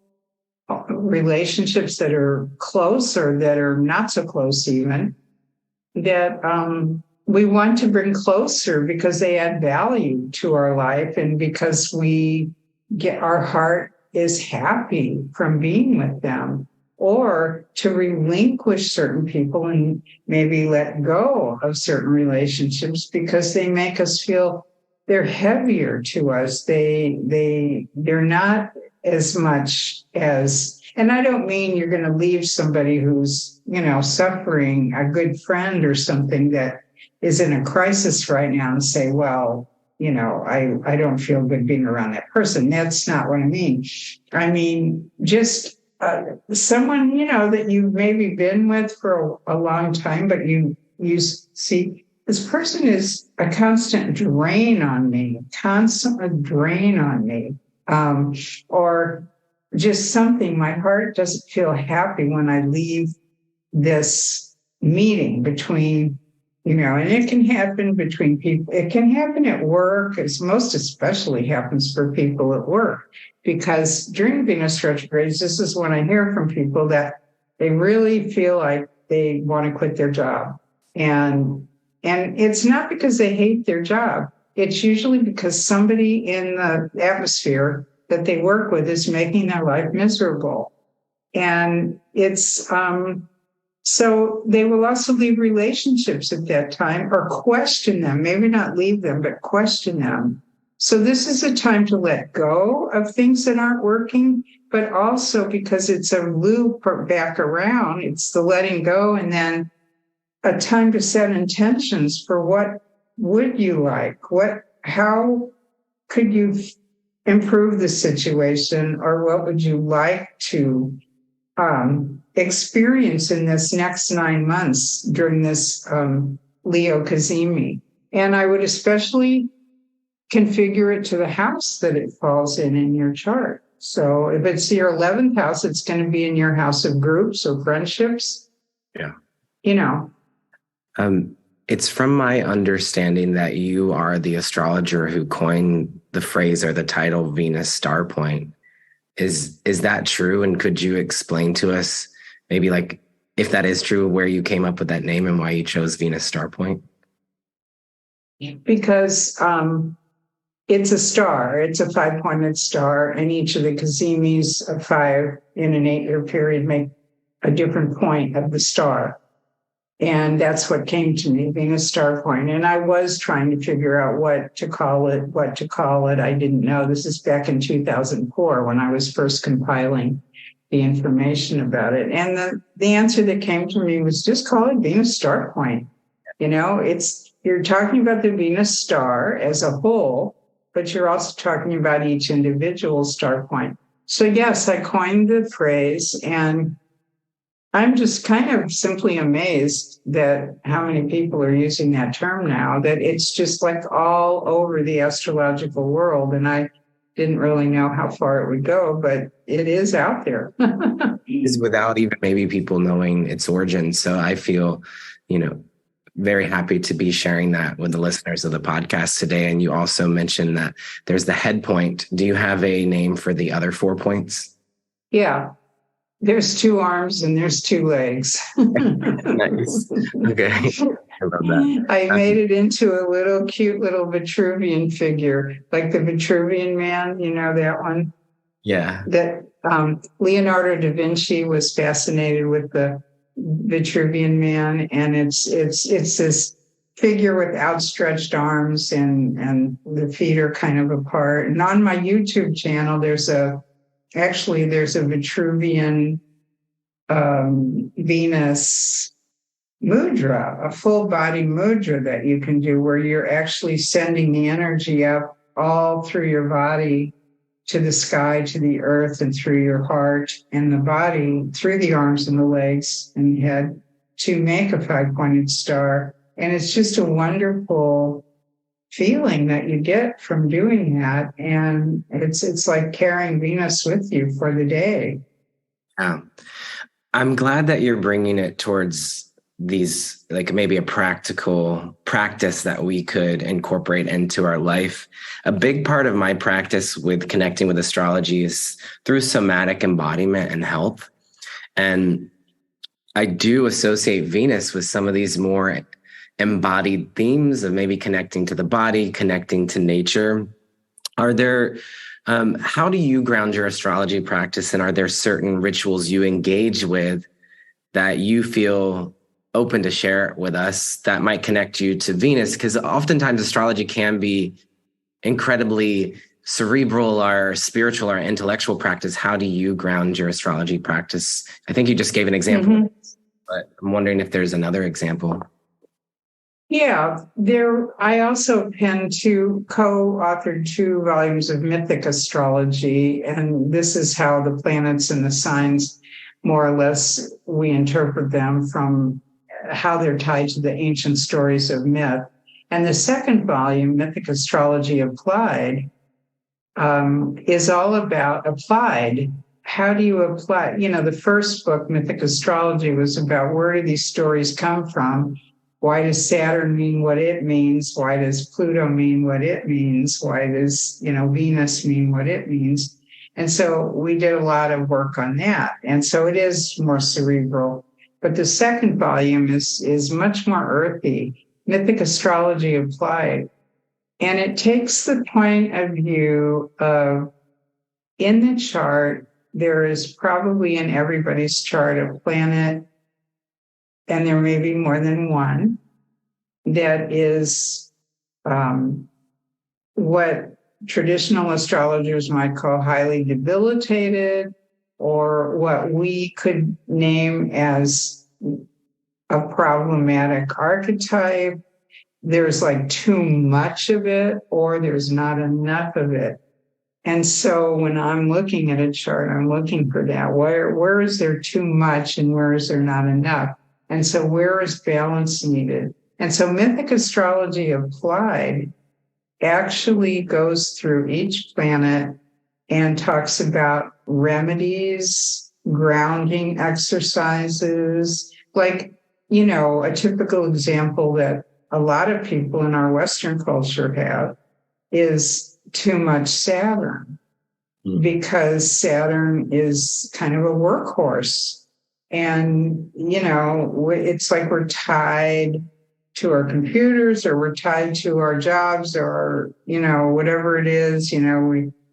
relationships that are close or that are not so close even, that we want to bring closer because they add value to our life and because our heart is happy from being with them, or to relinquish certain people and maybe let go of certain relationships because they make us feel they're heavier to us. They're not as much as, and I don't mean you're going to leave somebody who's, suffering, a good friend or something that is in a crisis right now and say, well, I don't feel good being around that person. That's not what I mean. I mean, just someone, that you've maybe been with for a long time, but you see, this person is a constant drain on me, or just something. My heart doesn't feel happy when I leave this meeting between, and it can happen between people. It can happen at work. It's most especially happens for people at work, because during Venus retrogrades, this is when I hear from people that they really feel like they want to quit their job. And it's not because they hate their job. It's usually because somebody in the atmosphere that they work with is making their life miserable. And it's, so they will also leave relationships at that time or question them, maybe not leave them, but question them. So this is a time to let go of things that aren't working, but also because it's a loop back around, it's the letting go, and then a time to set intentions for what would you like? How could you improve the situation, or what would you like to experience in this next 9 months during this Leo Cazimi? And I would especially configure it to the house that it falls in your chart. So if it's your 11th house, it's going to be in your house of groups or friendships. Yeah. It's from my understanding that you are the astrologer who coined the phrase or the title Venus Star Point. Is that true? And could you explain to us maybe, like, if that is true, where you came up with that name and why you chose Venus Star Point? Because it's a star. It's a 5-pointed star, and each of the Cazimis of 5 in an 8-year period make a different point of the star. And that's what came to me, Venus Star Point. And I was trying to figure out what to call it. I didn't know. This is back in 2004 when I was first compiling the information about it. And the answer that came to me was just call it Venus Star Point. You're talking about the Venus star as a whole, but you're also talking about each individual star point. So yes, I coined the phrase, and I'm just kind of simply amazed that how many people are using that term now, that it's just like all over the astrological world. And I didn't really know how far it would go, but it is out there. Is without even maybe people knowing its origin. So I feel, very happy to be sharing that with the listeners of the podcast today. And you also mentioned that there's the Headpoint. Do you have a name for the other 4 points? Yeah. There's 2 arms and there's 2 legs. Nice. Okay. I love that. I made it into a little cute little Vitruvian figure, like the Vitruvian Man, that one? Yeah. That Leonardo da Vinci was fascinated with the Vitruvian Man, and it's this figure with outstretched arms, and the feet are kind of apart. And on my YouTube channel, there's a Vitruvian Venus mudra, a full body mudra that you can do, where you're actually sending the energy up all through your body to the sky, to the earth, and through your heart and the body, through the arms and the legs and head, to make a 5-pointed star. And it's just a wonderful feeling that you get from doing that. And it's like carrying Venus with you for the day. I'm glad that you're bringing it towards these, like maybe a practical practice that we could incorporate into our life. A big part of my practice with connecting with astrology is through somatic embodiment and health. And I do associate Venus with some of these more embodied themes of maybe connecting to the body, connecting to nature. Are there, how do you ground your astrology practice? And are there certain rituals you engage with that you feel open to share with us that might connect you to Venus? Because oftentimes astrology can be incredibly cerebral, or spiritual, or intellectual practice. How do you ground your astrology practice? I think you just gave an example, but I'm wondering if there's another example. Yeah, I also co-authored 2 volumes of mythic astrology, and this is how the planets and the signs, more or less, we interpret them from how they're tied to the ancient stories of myth. And the second volume, Mythic Astrology Applied, is all about applied. How do you apply? The first book, Mythic Astrology, was about where do these stories come from? Why does Saturn mean what it means? Why does Pluto mean what it means? Why does, Venus mean what it means? And so we did a lot of work on that. And so it is more cerebral. But the second volume is much more earthy, Mythic Astrology Applied. And it takes the point of view of, in the chart, there is probably in everybody's chart a planet, and there may be more than one, that is what traditional astrologers might call highly debilitated, or what we could name as a problematic archetype. There's like too much of it, or there's not enough of it. And so when I'm looking at a chart, I'm looking for that. Where is there too much and where is there not enough? And so where is balance needed? And so Mythic Astrology Applied actually goes through each planet and talks about remedies, grounding exercises, like, a typical example that a lot of people in our Western culture have is too much Saturn, because Saturn is kind of a workhorse. And, it's like we're tied to our computers, or we're tied to our jobs, or, whatever it is,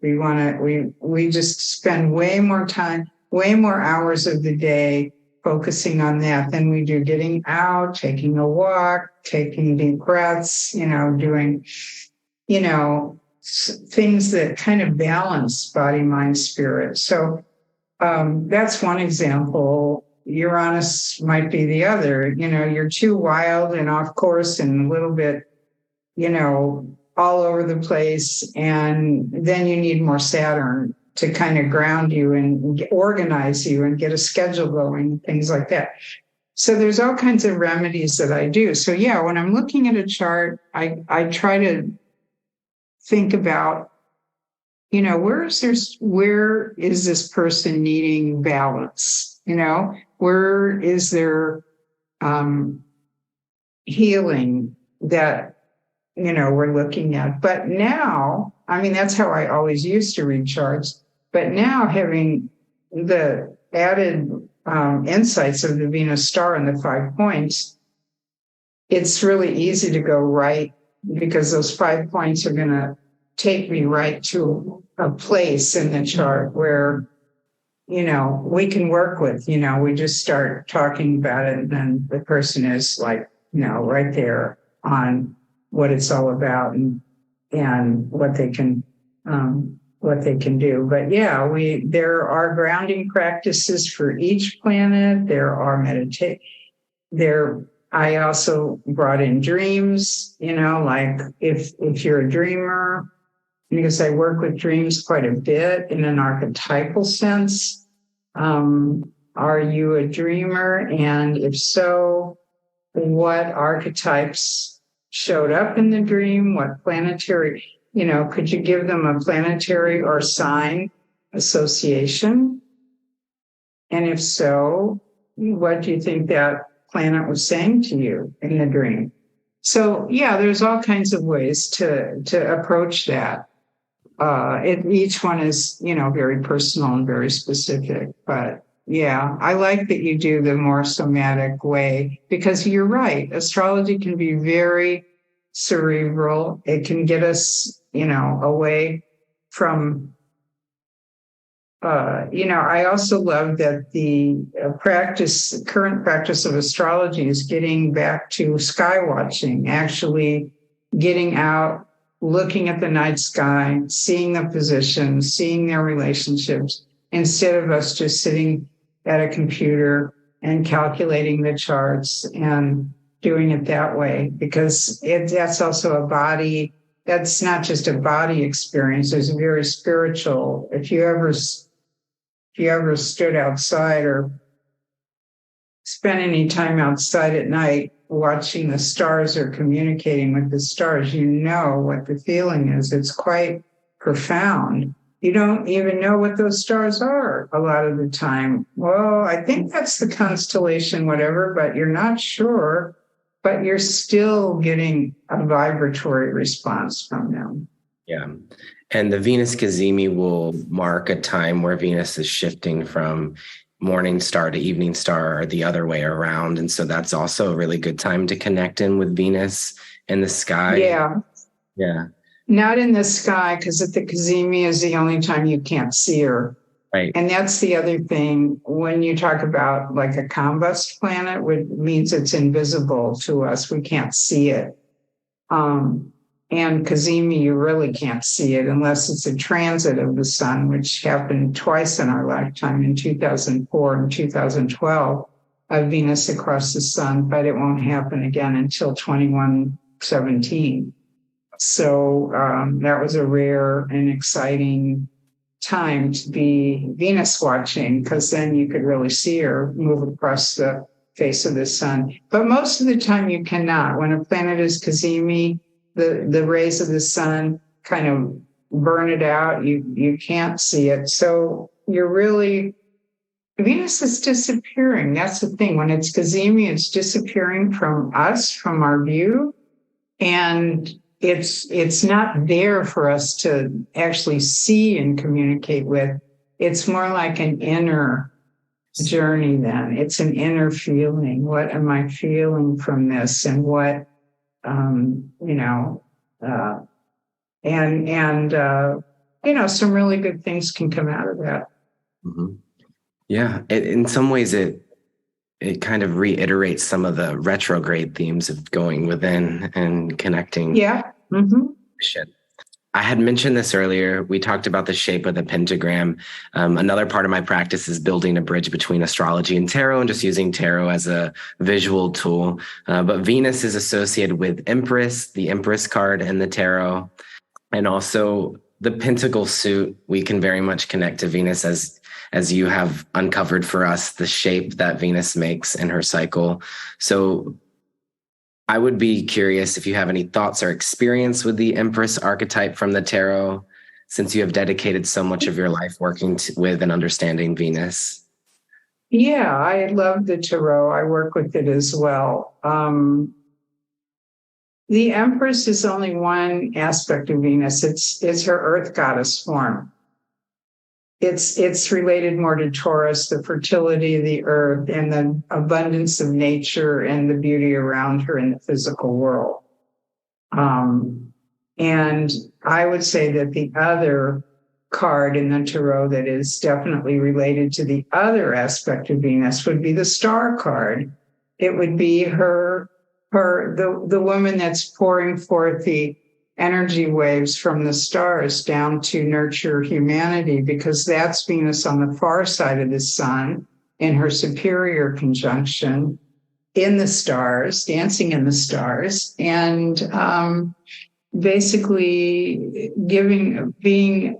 we just spend way more time, way more hours of the day focusing on that than we do getting out, taking a walk, taking deep breaths, doing, things that kind of balance body, mind, spirit. So that's one example. Uranus might be the other. You're too wild and off course and a little bit, all over the place. And then you need more Saturn to kind of ground you and organize you and get a schedule going, things like that. So there's all kinds of remedies that I do. So yeah, when I'm looking at a chart, I try to think about, where is this person needing balance? Where is there healing that, we're looking at? But now, that's how I always used to read charts. But now, having the added insights of the Venus star and the 5 points, it's really easy to go right, because those 5 points are going to take me right to a place in the chart where, we can work with. We just start talking about it, and then the person is like, right there on what it's all about and what they can do. But yeah, there are grounding practices for each planet. There are I also brought in dreams, like if you're a dreamer, because I work with dreams quite a bit in an archetypal sense. Are you a dreamer? And if so, what archetypes showed up in the dream? What planetary, could you give them a planetary or sign association? And if so, what do you think that planet was saying to you in the dream? So yeah, there's all kinds of ways to approach that. Each one is, very personal and very specific. But yeah, I like that you do the more somatic way, because you're right. Astrology can be very cerebral. It can get us, away from, I also love that the current practice of astrology is getting back to sky watching, actually getting out, looking at the night sky, seeing the positions, seeing their relationships, instead of us just sitting at a computer and calculating the charts and doing it that way, because that's also that's not just a body experience. There's a very spiritual, if you ever stood outside or spent any time outside at night watching the stars or communicating with the stars, what the feeling is. It's quite profound. You don't even know what those stars are a lot of the time. Well, I think that's the constellation, whatever, but you're not sure, but you're still getting a vibratory response from them. Yeah. And the Venus Cazimi will mark a time where Venus is shifting from morning star to evening star, or the other way around. And so that's also a really good time to connect in with Venus in the sky. Yeah. Yeah. Not in the sky, because at the Cazimi is the only time you can't see her. Right. And that's the other thing. When you talk about like a combust planet, which means it's invisible to us, we can't see it. And Cazimi, you really can't see it unless it's a transit of the sun, which happened twice in our lifetime, in 2004 and 2012, of Venus across the sun, but it won't happen again until 2117. So that was a rare and exciting time to be Venus watching, because then you could really see her move across the face of the sun. But most of the time you cannot. When a planet is Cazimi, the rays of the sun kind of burn it out. You can't see it. So Venus is disappearing. That's the thing. When it's Cazimi, it's disappearing from us, from our view. And it's not there for us to actually see and communicate with. It's more like an inner journey then. It's an inner feeling. What am I feeling from this? And what, some really good things can come out of that. Mm-hmm. Yeah. In some ways, it kind of reiterates some of the retrograde themes of going within and connecting. Yeah. Mm-hmm. I had mentioned this earlier. We talked about the shape of the pentagram. Another part of my practice is building a bridge between astrology and tarot, and just using tarot as a visual tool. But Venus is associated with Empress, the Empress card, and the tarot. And also the pentacle suit, we can very much connect to Venus, as you have uncovered for us the shape that Venus makes in her cycle. So I would be curious if you have any thoughts or experience with the Empress archetype from the tarot, since you have dedicated so much of your life working with and understanding Venus. Yeah, I love the tarot. I work with it as well. The Empress is only one aspect of Venus. It's her earth goddess form. It's related more to Taurus, the fertility of the earth and the abundance of nature and the beauty around her in the physical world. And I would say that the other card in the tarot that is definitely related to the other aspect of Venus would be the star card. It would be the woman that's pouring forth the energy waves from the stars down to nurture humanity, because that's Venus on the far side of the sun in her superior conjunction in the stars, dancing in the stars, and basically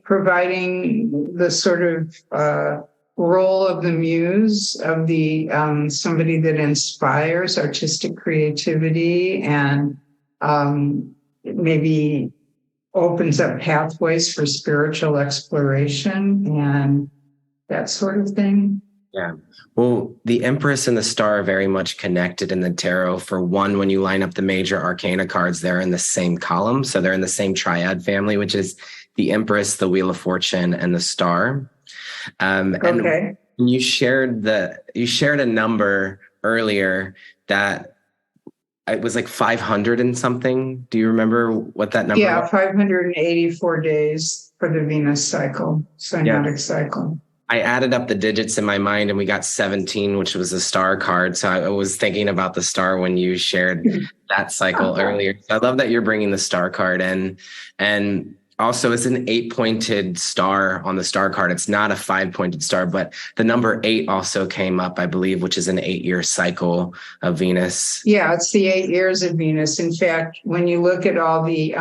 providing the sort of role of the muse, of the somebody that inspires artistic creativity and maybe opens up pathways for spiritual exploration and that sort of thing. Yeah. Well, the Empress and the Star are very much connected in the tarot. For one, when you line up the major arcana cards, they're in the same column. So they're in the same triad family, which is the Empress, the Wheel of Fortune, and the Star. Okay. And you shared a number earlier that it was like 500 and something. Do you remember what that number was? 584 days for the Venus cycle, synodic cycle. I added up the digits in my mind and we got 17, which was the star card. So I was thinking about the star when you shared that cycle earlier. So I love that you're bringing the star card in. And also it's an 8-pointed star on the star card. It's not a 5-pointed star, but the number 8 also came up, I believe, which is an 8-year cycle of Venus. Yeah, it's the 8 years of Venus. In fact, when you look at all the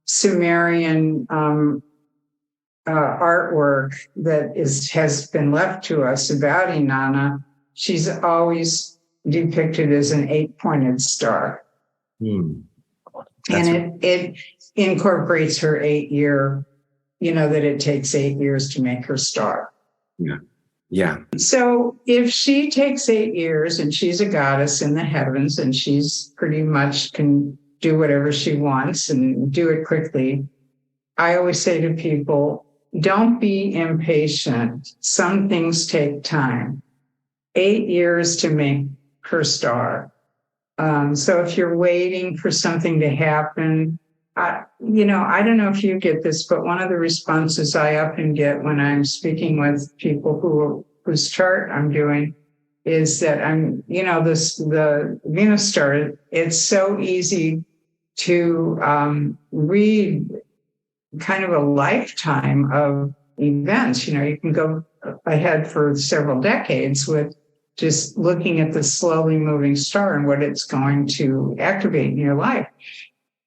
Sumerian artwork that has been left to us about Inanna, she's always depicted as an 8-pointed star. And it incorporates her 8-year, that it takes 8 years to make her star. Yeah. Yeah. So if she takes 8 years and she's a goddess in the heavens and she's pretty much can do whatever she wants and do it quickly, I always say to people, don't be impatient. Some things take time. 8 years to make her star. So if you're waiting for something to happen, I don't know if you get this, but one of the responses I often get when I'm speaking with people whose chart I'm doing is that the Venus star, it's so easy to read kind of a lifetime of events. You can go ahead for several decades with just looking at the slowly moving star and what it's going to activate in your life.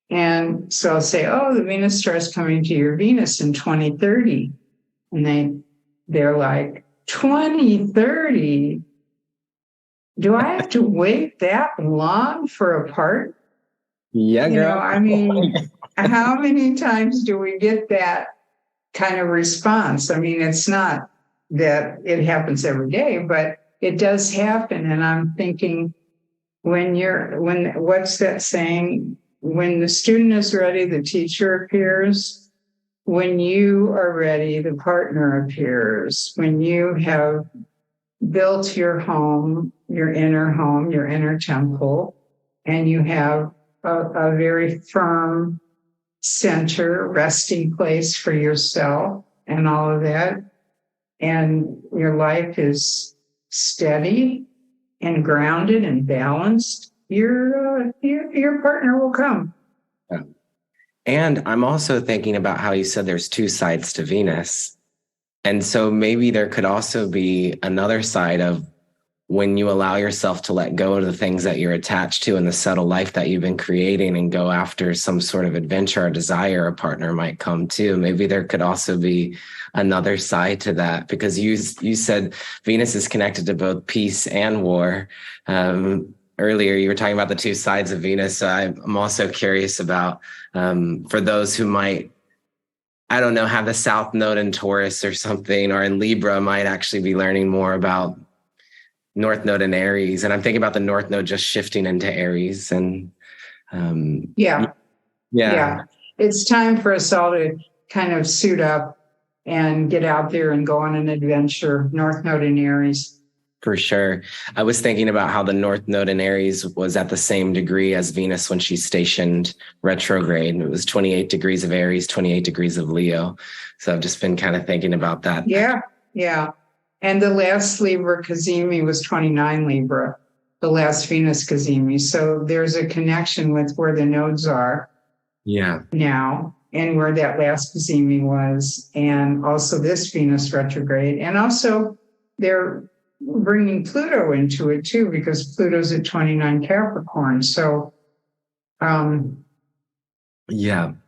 And so I'll say, the Venus star is coming to your Venus in 2030. And they're like, 2030? Do I have to wait that long for a part? Yeah, girl. How many times do we get that kind of response? It's not that it happens every day, but it does happen. And I'm thinking, what's that saying? When the student is ready, the teacher appears. When you are ready, the partner appears. When you have built your home, your inner temple, and you have a very firm center, resting place for yourself and all of that, and your life is steady and grounded and balanced, your partner will come. Yeah. And I'm also thinking about how you said there's 2 sides to Venus. And so maybe there could also be another side of when you allow yourself to let go of the things that you're attached to and the settled life that you've been creating and go after some sort of adventure or desire, a partner might come too. Maybe there could also be another side to that, because you said Venus is connected to both peace and war. Earlier, you were talking about the 2 sides of Venus. So I'm also curious about, for those who might, I don't know, have the South Node in Taurus or something, or in Libra, might actually be learning more about North Node in Aries. And I'm thinking about the North Node just shifting into Aries. And yeah. It's time for us all to kind of suit up and get out there and go on an adventure. North Node in Aries. For sure. I was thinking about how the North Node in Aries was at the same degree as Venus when she stationed retrograde. It was 28 degrees of Aries, 28 degrees of Leo. So I've just been kind of thinking about that. Yeah, yeah. And the last Libra Cazimi was 29 Libra, the last Venus Cazimi. So there's a connection with where the nodes are now and where that last Cazimi was, and also this Venus retrograde. And also they're bringing Pluto into it too, because Pluto's at 29 Capricorn. So,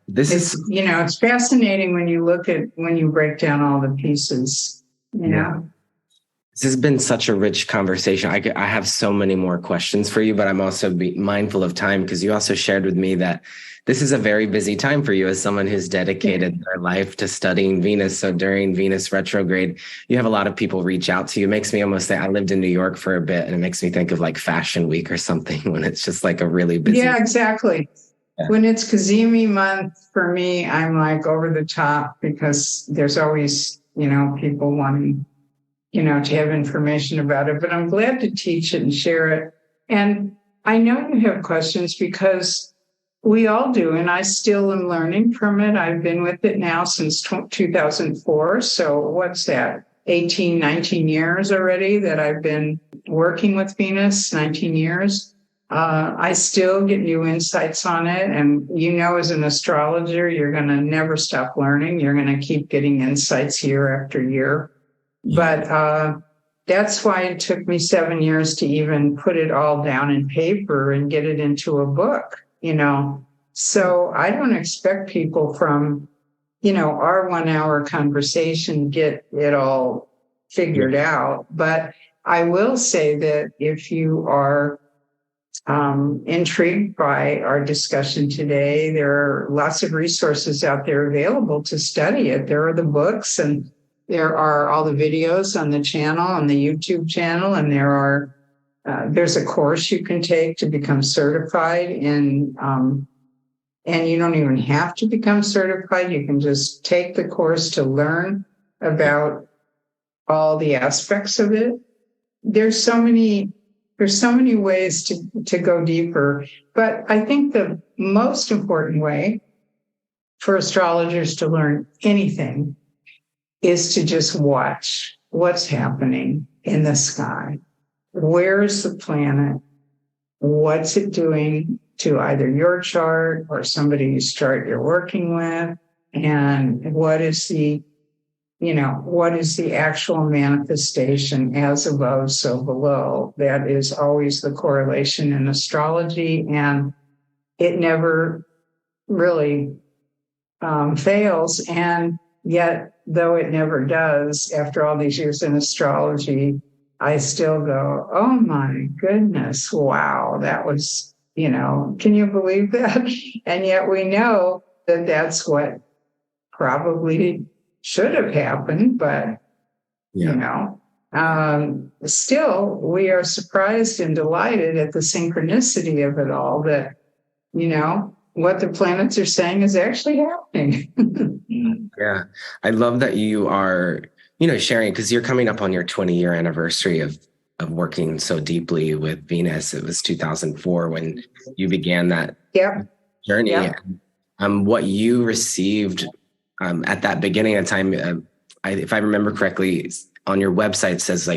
this is, it's fascinating when you break down all the pieces, This has been such a rich conversation. I have so many more questions for you, but I'm also mindful of time, because you also shared with me that this is a very busy time for you as someone who's dedicated their life to studying Venus. So during Venus retrograde, you have a lot of people reach out to you. It makes me almost say, I lived in New York for a bit, and it makes me think of like Fashion Week or something when it's just like a really busy. Yeah, exactly. Yeah. When it's Cazimi month, for me, I'm like over the top, because there's always, people wanting, to have information about it. But I'm glad to teach it and share it. And I know you have questions, because we all do, and I still am learning from it. I've been with it now since 2004. So what's that? 18, 19 years already that I've been working with Venus, 19 years. I still get new insights on it. And, as an astrologer, you're going to never stop learning. You're going to keep getting insights year after year. But that's why it took me 7 years to even put it all down in paper and get it into a book. So I don't expect people from, our 1 hour conversation get it all figured out. But I will say that if you are intrigued by our discussion today, there are lots of resources out there available to study it. There are the books, and there are all the videos on the channel, on the YouTube channel, and there's a course you can take to become certified in, and you don't even have to become certified. You can just take the course to learn about all the aspects of it. There's so many ways to go deeper. But I think the most important way for astrologers to learn anything is to just watch what's happening in the sky. Where's the planet? What's it doing to either your chart or somebody's chart you're working with? And what is the actual manifestation as above, so below? That is always the correlation in astrology, and it never really fails. And yet, though it never does, after all these years in astrology, I still go, oh my goodness, wow, that was, can you believe that? And yet we know that that's what probably should have happened, but, still we are surprised and delighted at the synchronicity of it all, that, what the planets are saying is actually happening. Yeah. I love that you are, sharing, because you're coming up on your 20-year anniversary of working so deeply with Venus. It was 2004 when you began that journey. Yep. What you received at that beginning of time, if I remember correctly, on your website says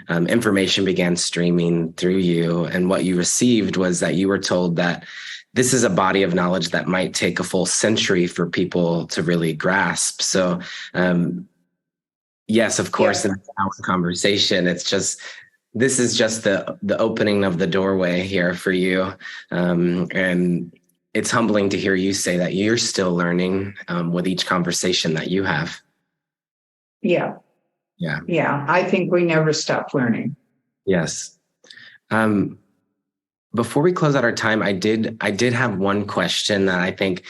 information began streaming through you. And what you received was that you were told that this is a body of knowledge that might take a full century for people to really grasp. So, yes, of course, in our conversation, this is just the opening of the doorway here for you. And it's humbling to hear you say that you're still learning with each conversation that you have. Yeah. I think we never stop learning. Yes. Before we close out our time, I did have one question that I think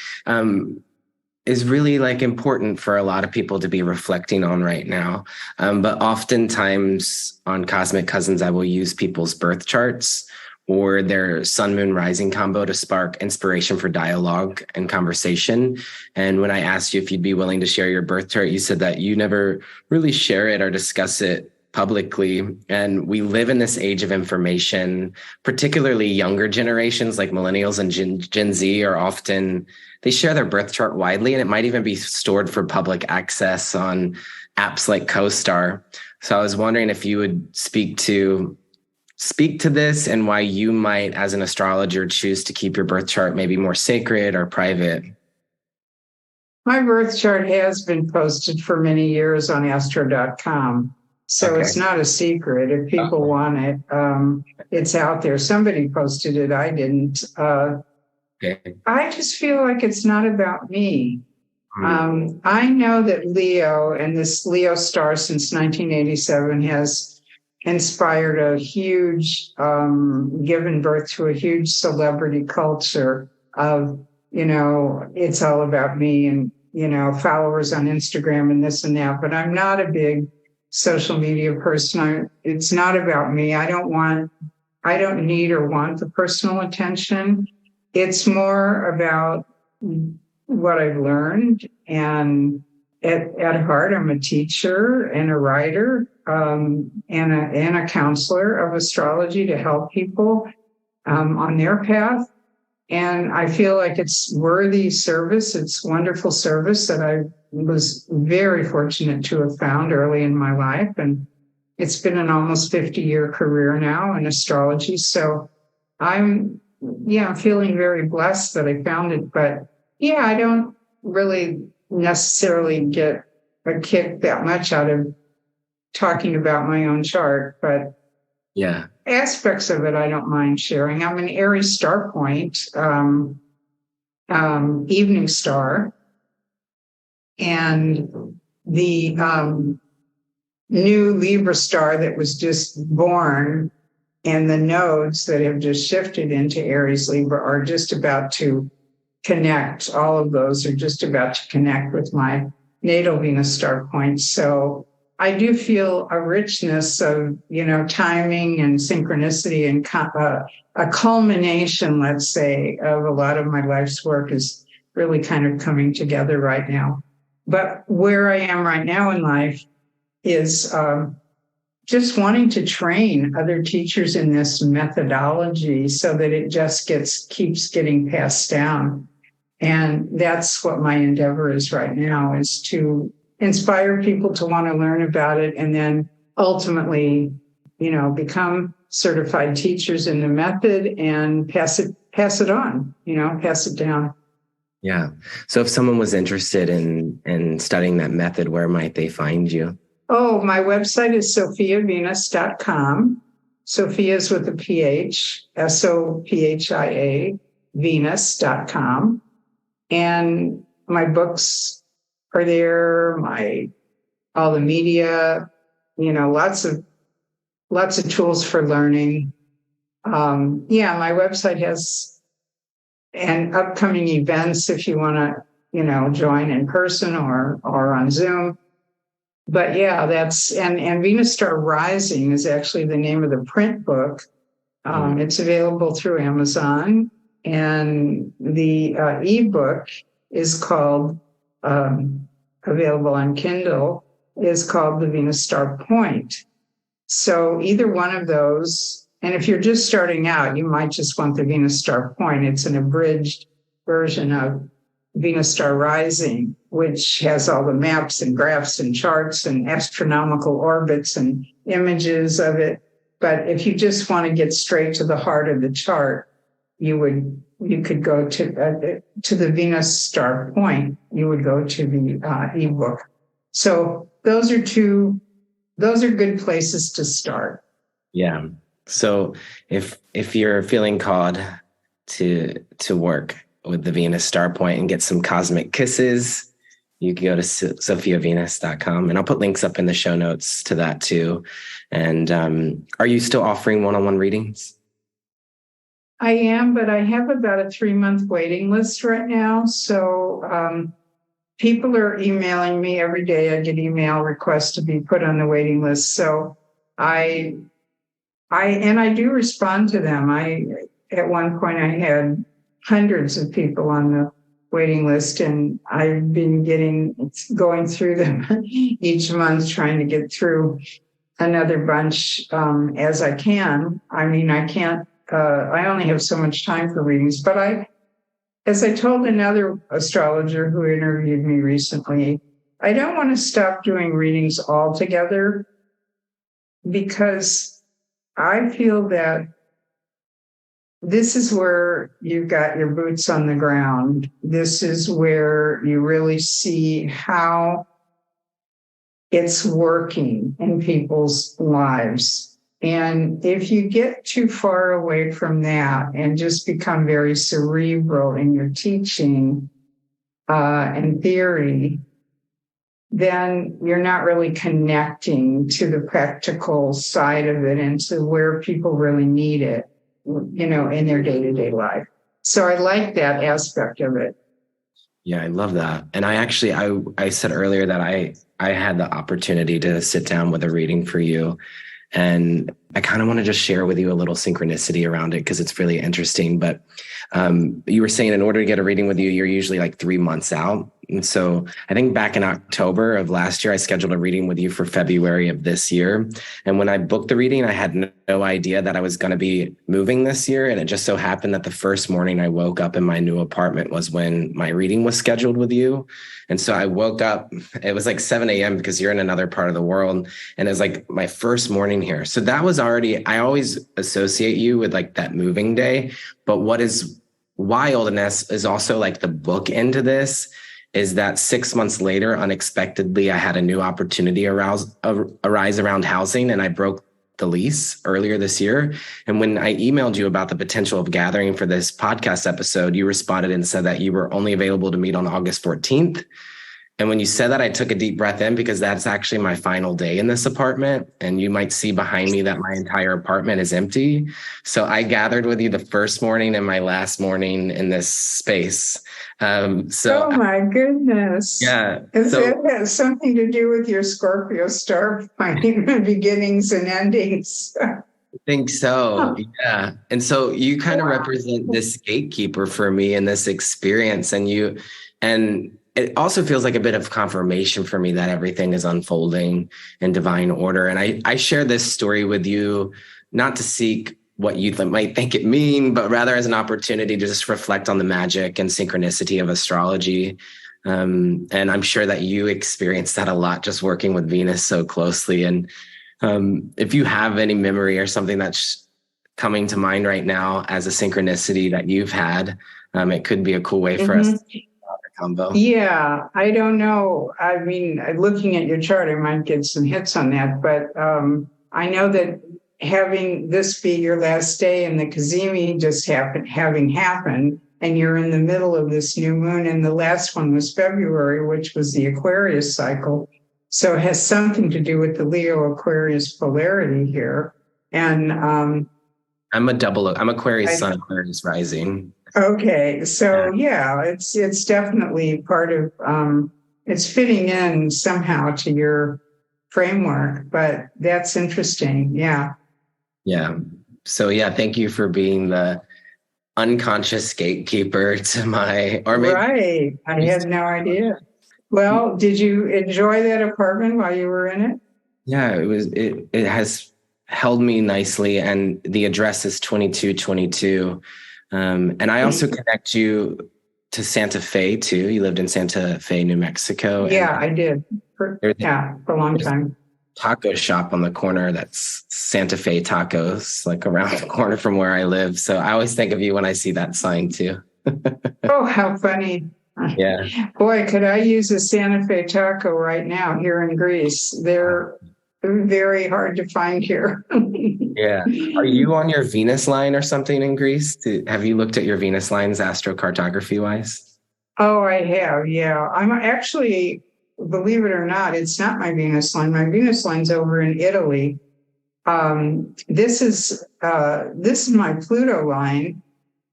is really important for a lot of people to be reflecting on right now. But oftentimes on Cosmic Cousins, I will use people's birth charts or their sun, moon, rising combo to spark inspiration for dialogue and conversation. And when I asked you if you'd be willing to share your birth chart, you said that you never really share it or discuss it publicly. And we live in this age of information, particularly younger generations like millennials and Gen Z are often, they share their birth chart widely, and it might even be stored for public access on apps like CoStar. So I was wondering if you would speak to this and why you might, as an astrologer, choose to keep your birth chart maybe more sacred or private. My birth chart has been posted for many years on astro.com. So Okay. It's not a secret. If people want it, it's out there. Somebody posted it. I didn't. Okay. I just feel like it's not about me. I know that Leo and this Leo star since 1987 has inspired a huge, given birth to a huge celebrity culture of, it's all about me and, followers on Instagram and this and that. But I'm not a big social media person. It's not about me. I don't need or want the personal attention. It's more about what I've learned. And at heart, I'm a teacher and a writer, and a counselor of astrology to help people on their path. And I feel like it's worthy service. It's wonderful service that I was very fortunate to have found early in my life. And it's been an almost 50-year career now in astrology. So I'm feeling very blessed that I found it. But I don't really necessarily get a kick that much out of talking about my own chart. But aspects of it I don't mind sharing. I'm an Aries star point, evening star. And the new Libra star that was just born and the nodes that have just shifted into Aries Libra are just about to connect. All of those are just about to connect with my natal Venus star point. So I do feel a richness of, timing and synchronicity and a culmination, let's say, of a lot of my life's work is really kind of coming together right now. But where I am right now in life is just wanting to train other teachers in this methodology so that it just keeps getting passed down. And that's what my endeavor is right now, is to inspire people to want to learn about it and then ultimately, become certified teachers in the method and pass it on, pass it down. Yeah. So if someone was interested in studying that method, where might they find you? Oh, my website is sophiavenus.com. Sophia is with a PH, SOPHIA, Venus.com. And my books are there, all the media, lots of tools for learning. My website has upcoming events if you want to, join in person or on Zoom. But that's, and Venus Star Rising is actually the name of the print book. It's available through Amazon, and the ebook is called, available on Kindle, is called The Venus Star Point. So either one of those, and if you're just starting out, you might just want the Venus Star Point. It's an abridged version of Venus Star Rising, which has all the maps and graphs and charts and astronomical orbits and images of it. But if you just want to get straight to the heart of the chart, you could go to the Venus Star Point. You would go to the ebook. So those are good places to start. Yeah. So if you're feeling called to work with the Venus Star Point and get some cosmic kisses, you can go to sophiavenus.com, and I'll put links up in the show notes to that too. And are you still offering one-on-one readings? I am, but I have about a 3-month waiting list right now. So people are emailing me every day. I get email requests to be put on the waiting list. So I do respond to them. At one point I had hundreds of people on the waiting list, and I've been going through them each month, trying to get through another bunch as I can. I mean, I can't, I only have so much time for readings, but as I told another astrologer who interviewed me recently, I don't want to stop doing readings altogether because I feel that this is where you've got your boots on the ground. This is where you really see how it's working in people's lives. And if you get too far away from that and just become very cerebral in your teaching and theory, then you're not really connecting to the practical side of it and to where people really need it, in their day-to-day life. So I like that aspect of it. Yeah, I love that. And I said earlier that I had the opportunity to sit down with a reading for you. And I kind of want to just share with you a little synchronicity around it because it's really interesting. But you were saying in order to get a reading with you, you're usually like 3 months out. And so I think back in October of last year, I scheduled a reading with you for February of this year. And when I booked the reading, I had no idea that I was going to be moving this year. And it just so happened that the first morning I woke up in my new apartment was when my reading was scheduled with you. And so I woke up, it was like 7 a.m. because you're in another part of the world. And it was like my first morning here. So that was already, I always associate you with like that moving day. But what is wild, and is also like the book into this, is that 6 months later, unexpectedly, I had a new opportunity arise around housing, and I broke the lease earlier this year. And when I emailed you about the potential of gathering for this podcast episode, you responded and said that you were only available to meet on August 14th. And when you said that, I took a deep breath in because that's actually my final day in this apartment. And you might see behind me that my entire apartment is empty. So I gathered with you the first morning and my last morning in this space. Oh my goodness. Yeah. It has something to do with your Scorpio star finding beginnings and endings. I think so. Yeah. And so you kind of represent this gatekeeper for me in this experience. And it also feels like a bit of confirmation for me that everything is unfolding in divine order. And I share this story with you, not to seek what you might think it mean, but rather as an opportunity to just reflect on the magic and synchronicity of astrology. And I'm sure that you experience that a lot just working with Venus so closely. And if you have any memory or something that's coming to mind right now as a synchronicity that you've had, it could be a cool way for us to combo. Yeah, I don't know. I mean, looking at your chart, I might get some hits on that, but I know that having this be your last day and the Cazimi just having happened, and you're in the middle of this new moon, and the last one was February, which was the Aquarius cycle. So it has something to do with the Leo Aquarius polarity here. And I'm Aquarius sun, Aquarius rising. Okay, so yeah, it's definitely part of it's fitting in somehow to your framework, but that's interesting. Yeah. Yeah. So yeah, thank you for being the unconscious gatekeeper to my, or maybe right. I had no idea. Well, did you enjoy that apartment while you were in it? Yeah, it has held me nicely, and the address is 2222. And I also connect you to Santa Fe too. You lived in Santa Fe, New Mexico. Yeah, I did. For a long time. Taco shop on the corner that's Santa Fe Tacos, like around the corner from where I live. So I always think of you when I see that sign too. Oh, how funny. Yeah. Boy, could I use a Santa Fe taco right now here in Greece. They're very hard to find here. Yeah. Are you on your Venus line or something in Greece? Have you looked at your Venus lines astrocartography wise? Oh, I have. Yeah. I'm actually, believe it or not, it's not my Venus line. My Venus line's over in Italy. This is my Pluto line,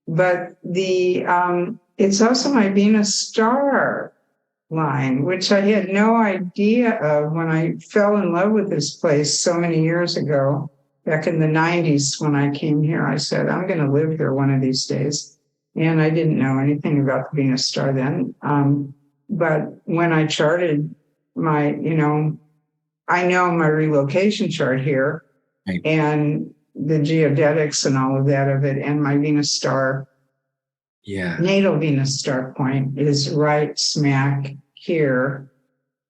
but it's also my Venus star line, which I had no idea of when I fell in love with this place so many years ago. Back in the 90s when I came here, I said, I'm going to live here one of these days. And I didn't know anything about the Venus star then. But when I charted my, I know my relocation chart here Right. and the geodetics and all of that of it, and my Venus star, natal Venus star point is right smack here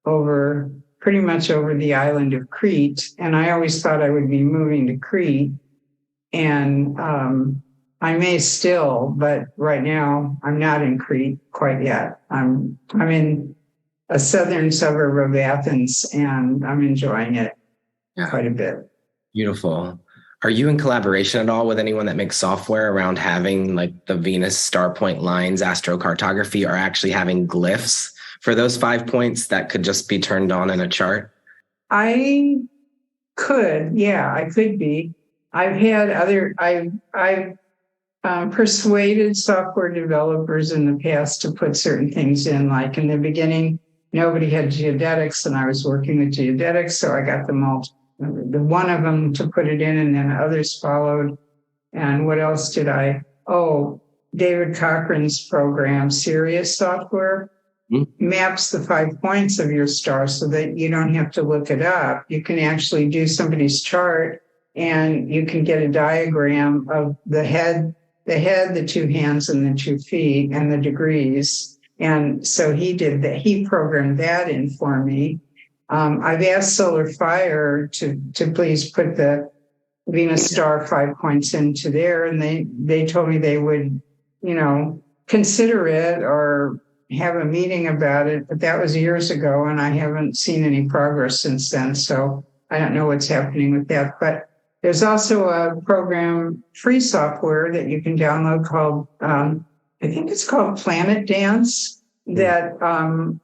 pretty much over the island of Crete. And I always thought I would be moving to Crete. And I may still, but right now I'm not in Crete quite yet. I'm in a southern suburb of Athens, and I'm enjoying it quite a bit. Beautiful. Are you in collaboration at all with anyone that makes software around having like the Venus star point lines, astrocartography, or actually having glyphs for those 5 points that could just be turned on in a chart? I could be. I've persuaded software developers in the past to put certain things in. Like in the beginning, nobody had geodetics, and I was working with geodetics, so I got the one of them to put it in, and then others followed. And what else did David Cochran's program, Sirius software, maps the 5 points of your star so that you don't have to look it up. You can actually do somebody's chart, and you can get a diagram of the head, the 2 hands, and the 2 feet, and the degrees. And so he did that. He programmed that in for me. I've asked Solar Fire to please put the Venus star 5 points into there, and they told me they would, consider it or have a meeting about it. But that was years ago, and I haven't seen any progress since then. So I don't know what's happening with that. But there's also a program, free software that you can download called, I think it's called Planet Dance. That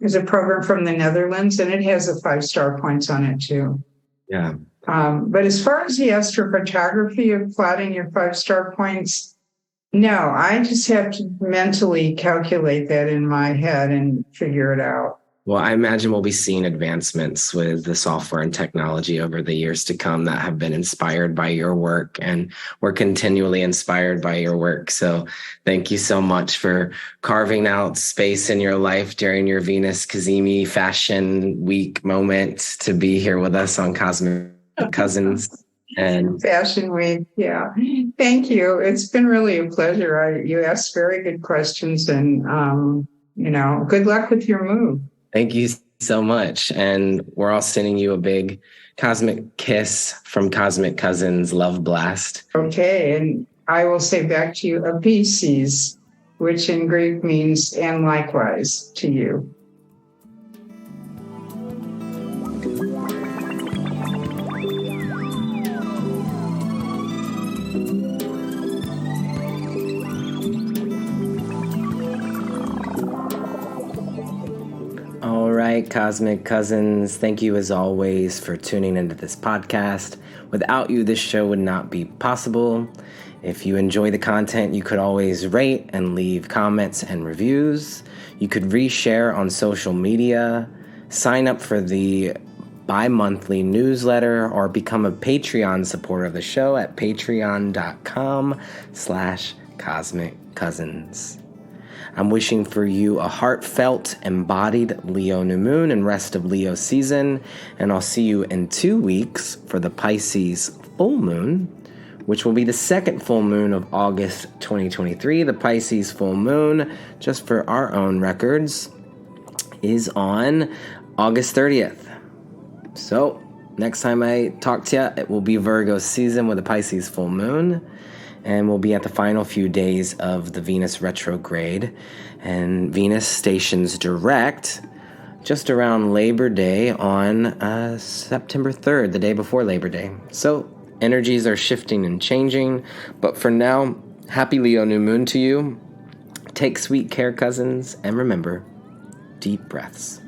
is a program from the Netherlands, and it has the 5 star points on it too. Yeah. But as far as the astrocartography of plotting your 5 star points, no, I just have to mentally calculate that in my head and figure it out. Well, I imagine we'll be seeing advancements with the software and technology over the years to come that have been inspired by your work, and we're continually inspired by your work. So thank you so much for carving out space in your life during your Venus Cazimi Fashion Week moment to be here with us on Cosmic Cousins. And Fashion Week, yeah. Thank you. It's been really a pleasure. You asked very good questions, and, good luck with your move. Thank you so much. And we're all sending you a big cosmic kiss from Cosmic Cousins. Love blast. Okay. And I will say back to you, a Pisces, which in Greek means and likewise to you. All right, Cosmic Cousins, thank you as always for tuning into this podcast. Without you, this show would not be possible. If you enjoy the content, you could always rate and leave comments and reviews. You could reshare on social media, sign up for the bi-monthly newsletter, or become a Patreon supporter of the show at patreon.com/Cosmic Cousins. I'm wishing for you a heartfelt, embodied Leo new moon and rest of Leo season, and I'll see you in 2 weeks for the Pisces full moon, which will be the second full moon of August 2023. The Pisces full moon, just for our own records, is on August 30th. So next time I talk to you, it will be Virgo season with the Pisces full moon. And we'll be at the final few days of the Venus retrograde. And Venus stations direct just around Labor Day on September 3rd, the day before Labor Day. So energies are shifting and changing. But for now, happy Leo new moon to you. Take sweet care, cousins. And remember, deep breaths.